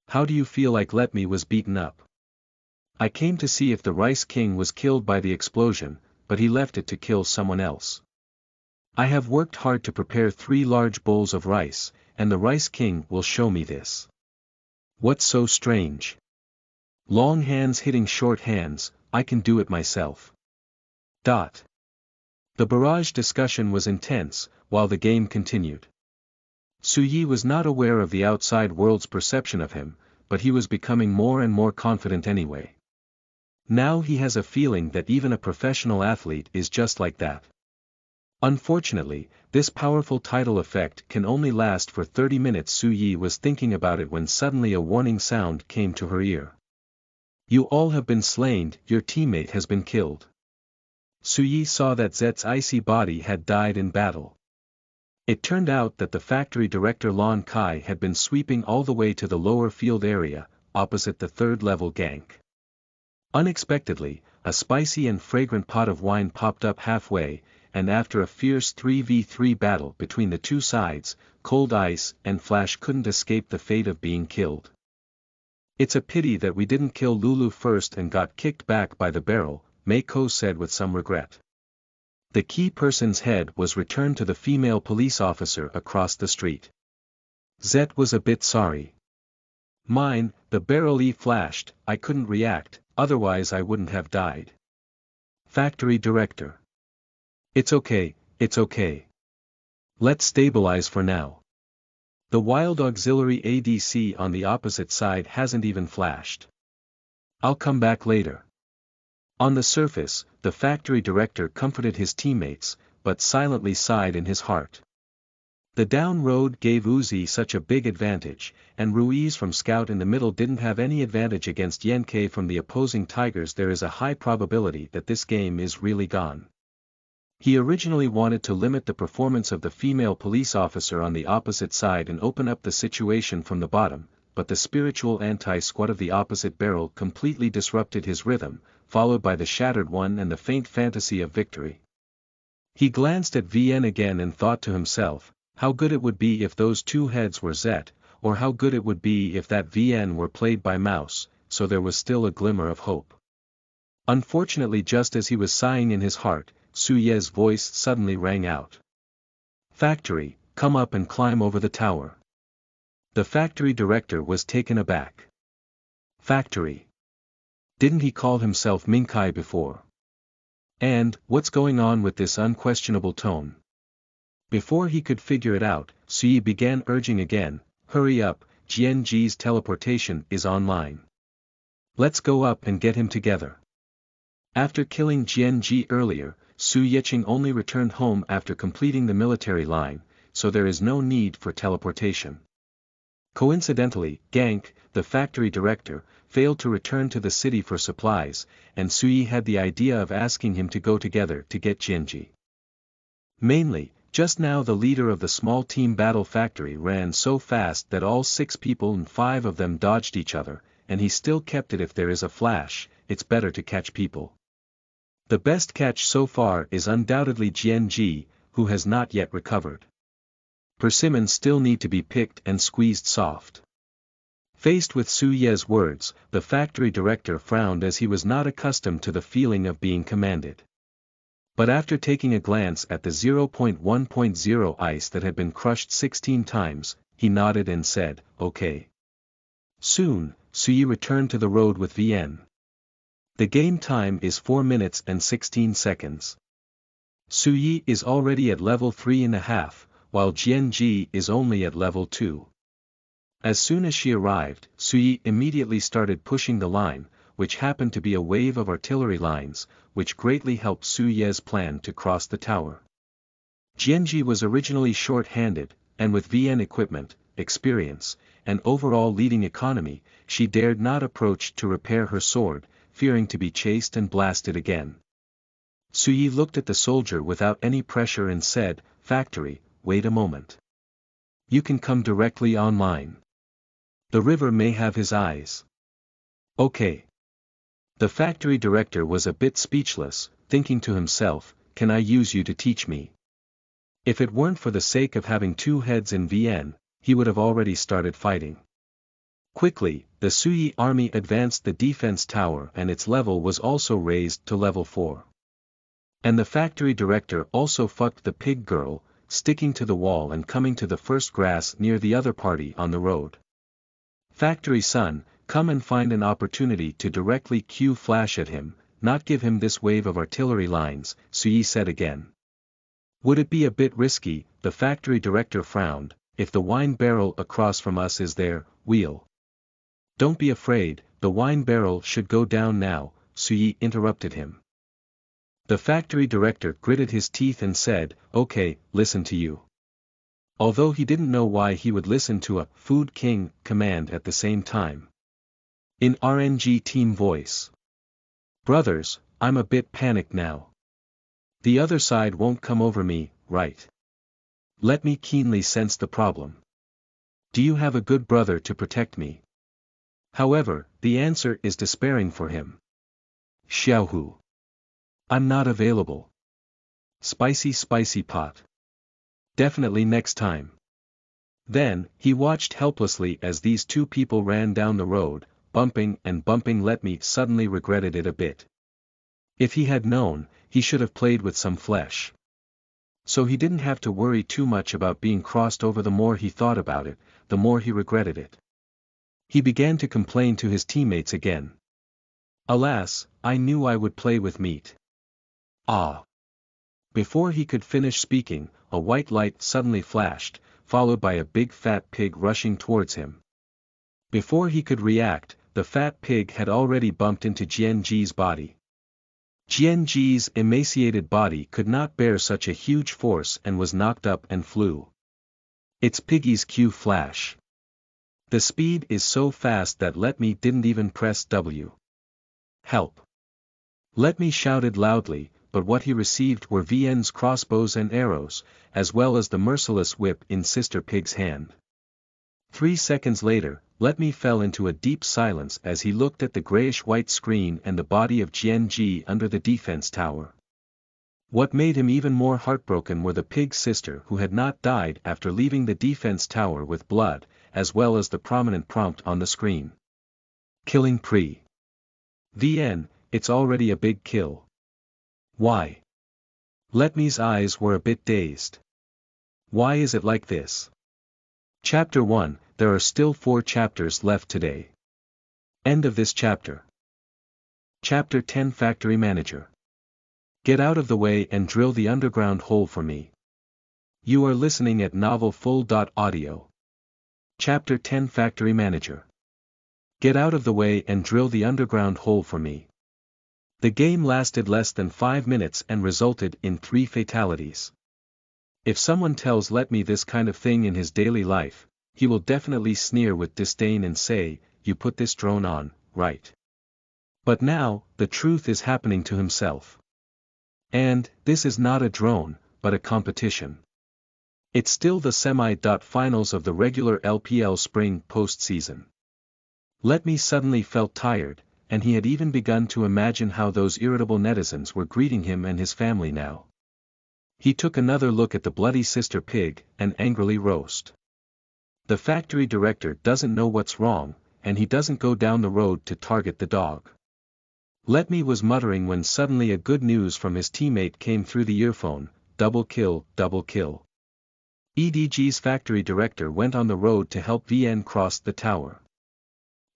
How do you feel like Let Me was beaten up? I came to see if the Rice King was killed by the explosion, but he left it to kill someone else. I have worked hard to prepare 3 large bowls of rice, and the Rice King will show me this. What's so strange? Long hands hitting short hands, I can do it myself. The barrage discussion was intense, while the game continued. Su Yi was not aware of the outside world's perception of him, but he was becoming more and more confident anyway. Now he has a feeling that even a professional athlete is just like that. Unfortunately, this powerful title effect can only last for 30 minutes. Su Yi was thinking about it when suddenly a warning sound came to her ear. You all have been slain, your teammate has been killed. Su Yi saw that Zet's icy body had died in battle. It turned out that the factory director Lon Kai had been sweeping all the way to the lower field area, opposite the 3rd level gank. Unexpectedly, a spicy and fragrant pot of wine popped up halfway, and after a fierce 3v3 battle between the two sides, Cold Ice and Flash couldn't escape the fate of being killed. It's a pity that we didn't kill Lulu first and got kicked back by the barrel, Meiko said with some regret. The key person's head was returned to the female police officer across the street. Zet was a bit sorry. Mine, the barrel flashed, I couldn't react, otherwise I wouldn't have died. Factory director. It's okay, it's okay. Let's stabilize for now. The wild auxiliary ADC on the opposite side hasn't even flashed. I'll come back later. On the surface, the factory director comforted his teammates, but silently sighed in his heart. The down road gave Uzi such a big advantage, and Ruiz from Scout in the middle didn't have any advantage against Yenke from the opposing Tigers. There is a high probability that this game is really gone. He originally wanted to limit the performance of the female police officer on the opposite side and open up the situation from the bottom, but the spiritual anti-squat of the opposite barrel completely disrupted his rhythm, followed by the shattered one and the faint fantasy of victory. He glanced at VN again and thought to himself, how good it would be if those two heads were Zet, or how good it would be if that VN were played by Mouse, so there was still a glimmer of hope. Unfortunately, just as he was sighing in his heart, Suye's voice suddenly rang out. "Factory, come up and climb over the tower." The factory director was taken aback. Factory? Didn't he call himself Minkai before? And, what's going on with this unquestionable tone? Before he could figure it out, Suyi began urging again, "Hurry up, Jianji's teleportation is online. Let's go up and get him together." After killing Jianji earlier, Su Yiqing only returned home after completing the military line, so there is no need for teleportation. Coincidentally, Gank, the factory director, failed to return to the city for supplies, and Suyi had the idea of asking him to go together to get Jianji. Mainly, just now the leader of the small team battle factory ran so fast that all 6 people and 5 of them dodged each other, and he still kept it. If there is a flash, it's better to catch people. The best catch so far is undoubtedly Jianji, who has not yet recovered. Persimmons still need to be picked and squeezed soft. Faced with Su Ye's words, the factory director frowned as he was not accustomed to the feeling of being commanded. But after taking a glance at the 0.1.0 ice that had been crushed 16 times, he nodded and said, "Okay." Soon, Suyi returned to the road with VN. The game time is 4 minutes and 16 seconds. Suyi is already at level 3.5, while Jianji is only at level 2. As soon as she arrived, Suyi immediately started pushing the line, which happened to be a wave of artillery lines, which greatly helped Su Ye's plan to cross the tower. Jianji was originally short-handed, and with VN equipment, experience, and overall leading economy, she dared not approach to repair her sword, fearing to be chased and blasted again. Suyi looked at the soldier without any pressure and said, "Factory, wait a moment. You can come directly online. The river may have his eyes." "Okay." The factory director was a bit speechless, thinking to himself, "Can I use you to teach me?" If it weren't for the sake of having 2 heads in VN, he would have already started fighting. Quickly, the Suyi army advanced the defense tower and its level was also raised to level 4. And the factory director also fucked the pig girl, sticking to the wall and coming to the first grass near the other party on the road. "Factory son, come and find an opportunity to directly Q flash at him, not give him this wave of artillery lines," Suyi said again. "Would it be a bit risky?" The factory director frowned. "If the wine barrel across from us is there, we'll..." "Don't be afraid, the wine barrel should go down now," Suyi interrupted him. The factory director gritted his teeth and said, "Okay, listen to you." Although he didn't know why he would listen to a "Food King" command at the same time. In RNG team voice. "Brothers, I'm a bit panicked now. The other side won't come over me, right? Let me keenly sense the problem. Do you have a good brother to protect me?" However, the answer is despairing for him. "Xiaohu. I'm not available. Spicy pot. Definitely next time." Then, he watched helplessly as these 2 people ran down the road, bumping and bumping. Let me suddenly regretted it a bit. If he had known, he should have played with some flesh. So he didn't have to worry too much about being crossed over. The more he thought about it, the more he regretted it. He began to complain to his teammates again. "Alas, I knew I would play with meat. Ah." Before he could finish speaking, a white light suddenly flashed, followed by a big fat pig rushing towards him. Before he could react, the fat pig had already bumped into Jianji's body. Jianji's emaciated body could not bear such a huge force and was knocked up and flew. It's Piggy's Q flash. The speed is so fast that Let Me didn't even press W. Help! Let Me shouted loudly, but what he received were VN's crossbows and arrows, as well as the merciless whip in Sister Pig's hand. 3 seconds later, Let Me fell into a deep silence as he looked at the grayish-white screen and the body of GNG under the defense tower. What made him even more heartbroken were the pig's sister who had not died after leaving the defense tower with blood, as well as the prominent prompt on the screen. Killing Pre. VN, it's already a big kill. Why? Let Me's eyes were a bit dazed. Why is it like this? Chapter 1, there are still 4 chapters left today. End of this chapter. Chapter 10 Factory Manager. Get out of the way and drill the underground hole for me. You are listening at novelfull.audio. Chapter 10 Factory Manager. Get out of the way and drill the underground hole for me. The game lasted less than 5 minutes and resulted in 3 fatalities. If someone tells Let Me this kind of thing in his daily life, he will definitely sneer with disdain and say, "You put this drone on, right?" But now, the truth is happening to himself. And, this is not a drone, but a competition. It's still the semi-finals of the regular LPL spring postseason. Let Me suddenly felt tired, and he had even begun to imagine how those irritable netizens were greeting him and his family now. He took another look at the bloody Sister Pig, and angrily roast. The factory director doesn't know what's wrong, and he doesn't go down the road to target the dog. Let Me was muttering when suddenly a good news from his teammate came through the earphone, double kill, double kill. EDG's factory director went on the road to help VN cross the tower.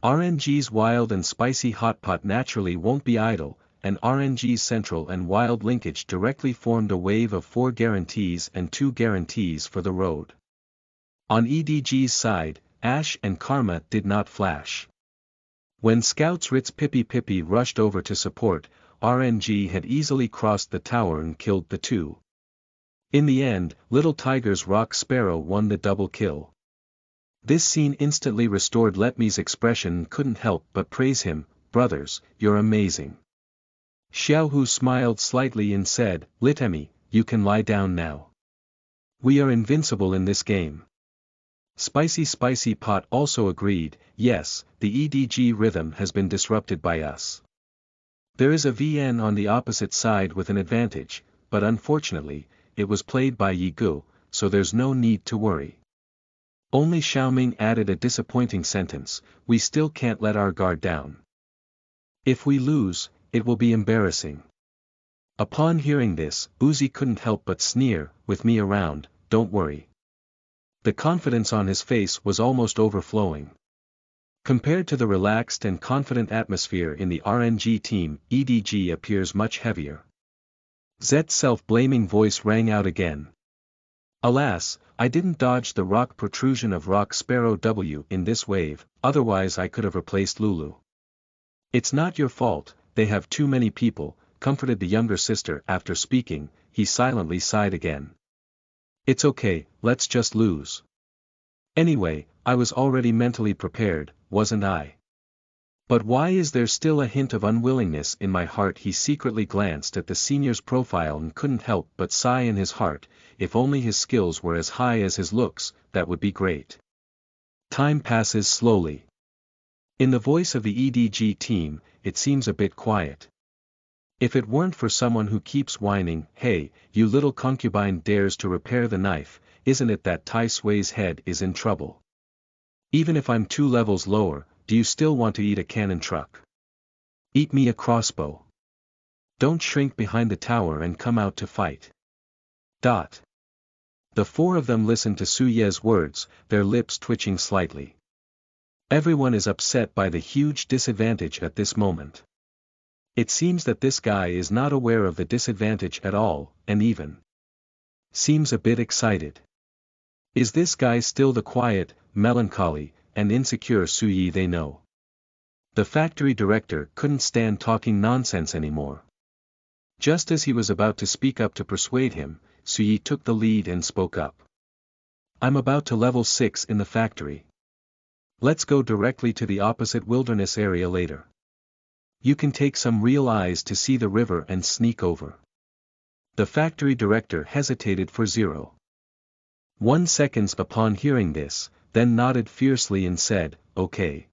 RNG's wild and spicy hotpot naturally won't be idle, and RNG's central and wild linkage directly formed a wave of 4 guarantees and 2 guarantees for the road. On EDG's side, Ash and Karma did not flash. When Scouts Ritz Pippi rushed over to support, RNG had easily crossed the tower and killed the 2. In the end, Little Tiger's Rock Sparrow won the double kill. This scene instantly restored Let Me's expression and couldn't help but praise him. "Brothers, you're amazing." Xiaohu smiled slightly and said, "Litemi, you can lie down now. We are invincible in this game." Spicy Pot also agreed, "Yes, the EDG rhythm has been disrupted by us. There is a VN on the opposite side with an advantage, but unfortunately, it was played by Yigu, so there's no need to worry." Only Xiaoming added a disappointing sentence, "We still can't let our guard down. If we lose, it will be embarrassing." Upon hearing this, Uzi couldn't help but sneer, "With me around, don't worry." The confidence on his face was almost overflowing. Compared to the relaxed and confident atmosphere in the RNG team, EDG appears much heavier. Zet's self-blaming voice rang out again. "Alas, I didn't dodge the rock protrusion of Rock Sparrow W in this wave, otherwise I could have replaced Lulu." "It's not your fault, they have too many people," comforted the younger sister after speaking. He silently sighed again. "It's okay, let's just lose. Anyway, I was already mentally prepared, wasn't I? But why is there still a hint of unwillingness in my heart?" He secretly glanced at the senior's profile and couldn't help but sigh in his heart. If only his skills were as high as his looks, that would be great. Time passes slowly. In the voice of the EDG team, it seems a bit quiet. If it weren't for someone who keeps whining, "Hey, you little concubine dares to repair the knife, isn't it that Tai Sui's head is in trouble? Even if I'm 2 levels lower, do you still want to eat a cannon truck? Eat me a crossbow. Don't shrink behind the tower and come out to fight." The 4 of them listened to Su Ye's words, their lips twitching slightly. Everyone is upset by the huge disadvantage at this moment. It seems that this guy is not aware of the disadvantage at all, and even seems a bit excited. Is this guy still the quiet, melancholy, and insecure Su Ye they know? The factory director couldn't stand talking nonsense anymore. Just as he was about to speak up to persuade him, Su Ye took the lead and spoke up. I'm about to level 6 in the factory. Let's go directly to the opposite wilderness area later. You can take some real eyes to see the river and sneak over. The factory director hesitated for 0.1 seconds upon hearing this, then nodded fiercely and said, "Okay."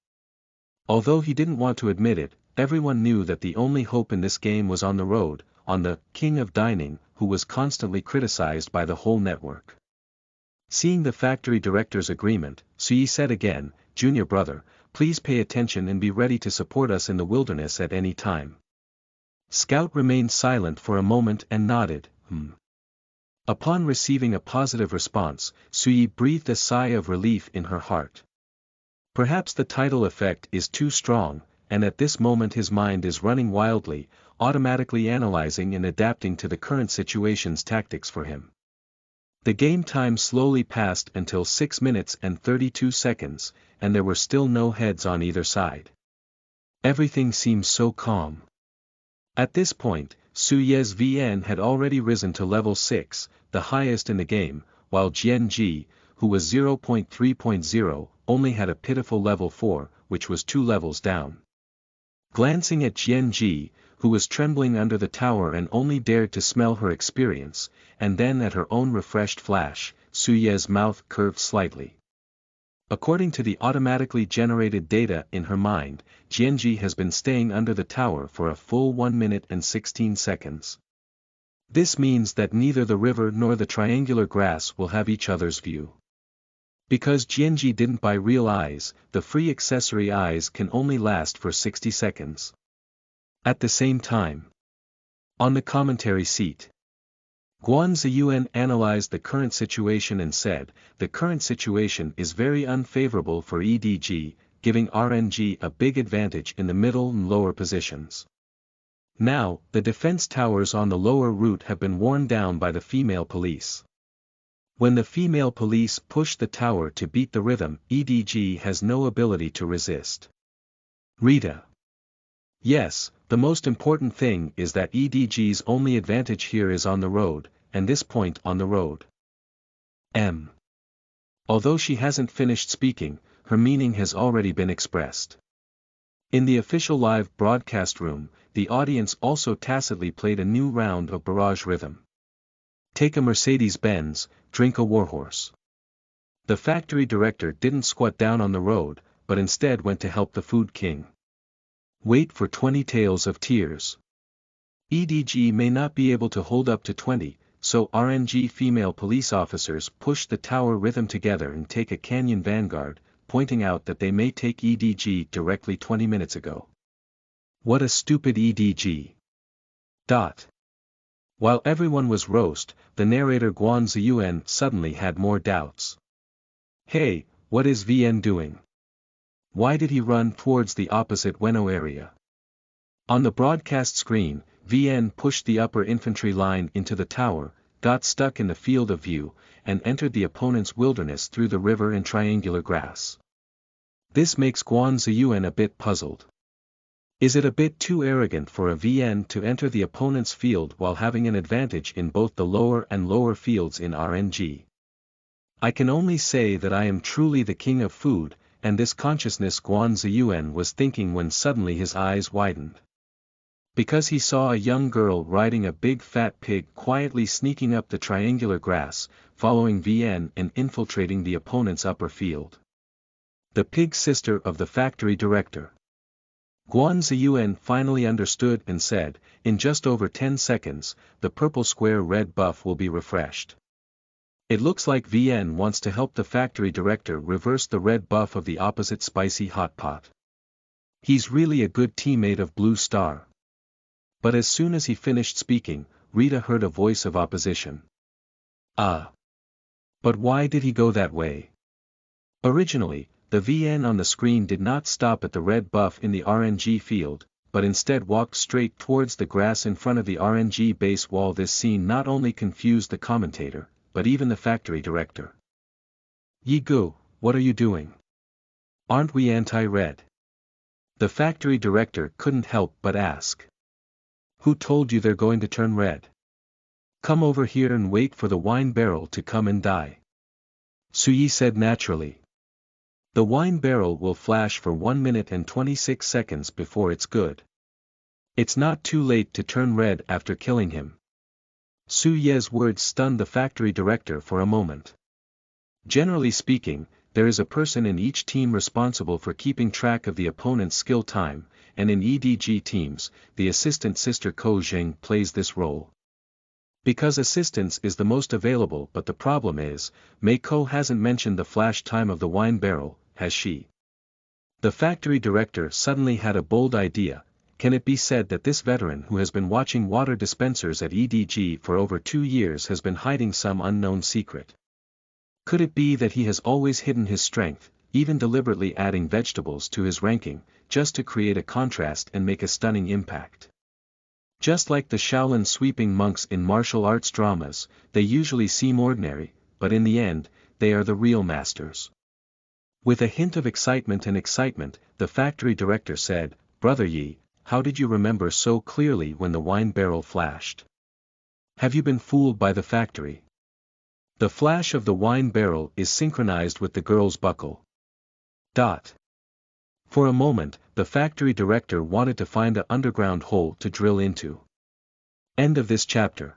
Although he didn't want to admit it, everyone knew that the only hope in this game was on the road, on the king of dining, who was constantly criticized by the whole network. Seeing the factory director's agreement, Sui said again, "Junior brother, please pay attention and be ready to support us in the wilderness at any time." Scout remained silent for a moment and nodded, Upon receiving a positive response, Sui breathed a sigh of relief in her heart. Perhaps the tidal effect is too strong, and at this moment his mind is running wildly, automatically analyzing and adapting to the current situation's tactics for him. The game time slowly passed until 6 minutes and 32 seconds, and there were still no heads on either side. Everything seemed so calm. At this point, Suye's VN had already risen to level 6, the highest in the game, while Jianji, who was 0.3.0, only had a pitiful level 4, which was 2 levels down. Glancing at Jianji, who was trembling under the tower and only dared to smell her experience, and then at her own refreshed flash, Suye's mouth curved slightly. According to the automatically generated data in her mind, Jianji has been staying under the tower for a full 1 minute and 16 seconds. This means that neither the river nor the triangular grass will have each other's view. Because Jianji didn't buy real eyes, the free accessory eyes can only last for 60 seconds. At the same time, on the commentary seat, Guan Ziyuan analyzed the current situation and said, "The current situation is very unfavorable for EDG, giving RNG a big advantage in the middle and lower positions. Now, the defense towers on the lower route have been worn down by the female police. When the female police push the tower to beat the rhythm, EDG has no ability to resist." Rita. Yes, the most important thing is that EDG's only advantage here is on the road, and this point on the road. Although she hasn't finished speaking, her meaning has already been expressed. In the official live broadcast room, the audience also tacitly played a new round of barrage rhythm. Take a Mercedes-Benz, drink a warhorse. The factory director didn't squat down on the road, but instead went to help the food king. Wait for 20 tales of tears. EDG may not be able to hold up to 20, so RNG female police officers push the tower rhythm together and take a canyon vanguard, pointing out that they may take EDG directly 20 minutes ago. What a stupid EDG. While everyone was roast, the narrator Guan Ziyuan suddenly had more doubts. Hey, what is VN doing? Why did he run towards the opposite Weno area? On the broadcast screen, VN pushed the upper infantry line into the tower, got stuck in the field of view, and entered the opponent's wilderness through the river and triangular grass. This makes Guan Ziyuan a bit puzzled. Is it a bit too arrogant for a VN to enter the opponent's field while having an advantage in both the lower and lower fields in RNG? I can only say that I am truly the king of food, and this consciousness Guan Ziyuan was thinking when suddenly his eyes widened. Because he saw a young girl riding a big fat pig quietly sneaking up the triangular grass, following VN and infiltrating the opponent's upper field. The pig sister of the factory director. Guan Ziyuan finally understood and said, "In just over 10 seconds, the purple square red buff will be refreshed." It looks like VN wants to help the factory director reverse the red buff of the opposite spicy hot pot. He's really a good teammate of Blue Star. But as soon as he finished speaking, Rita heard a voice of opposition. But why did he go that way? Originally, the VN on the screen did not stop at the red buff in the RNG field, but instead walked straight towards the grass in front of the RNG base wall. This scene not only confused the commentator, but even the factory director. Yigu, what are you doing? Aren't we anti-red? The factory director couldn't help but ask. Who told you they're going to turn red? Come over here and wait for the wine barrel to come and die. Suyi said naturally. The wine barrel will flash for 1 minute and 26 seconds before it's good. It's not too late to turn red after killing him. Su Ye's words stunned the factory director for a moment. Generally speaking, there is a person in each team responsible for keeping track of the opponent's skill time, and in EDG teams, the assistant sister Ko Jing plays this role. Because assistance is the most available, but the problem is, Mei Ko hasn't mentioned the flash time of the wine barrel, has she? The factory director suddenly had a bold idea. Can it be said that this veteran who has been watching water dispensers at EDG for over 2 years has been hiding some unknown secret? Could it be that he has always hidden his strength, even deliberately adding vegetables to his ranking, just to create a contrast and make a stunning impact? Just like the Shaolin sweeping monks in martial arts dramas, they usually seem ordinary, but in the end, they are the real masters. With a hint of excitement, the factory director said, "Brother Yi, how did you remember so clearly when the wine barrel flashed? Have you been fooled by the factory? The flash of the wine barrel is synchronized with the girl's buckle." For a moment, the factory director wanted to find an underground hole to drill into. End of this chapter.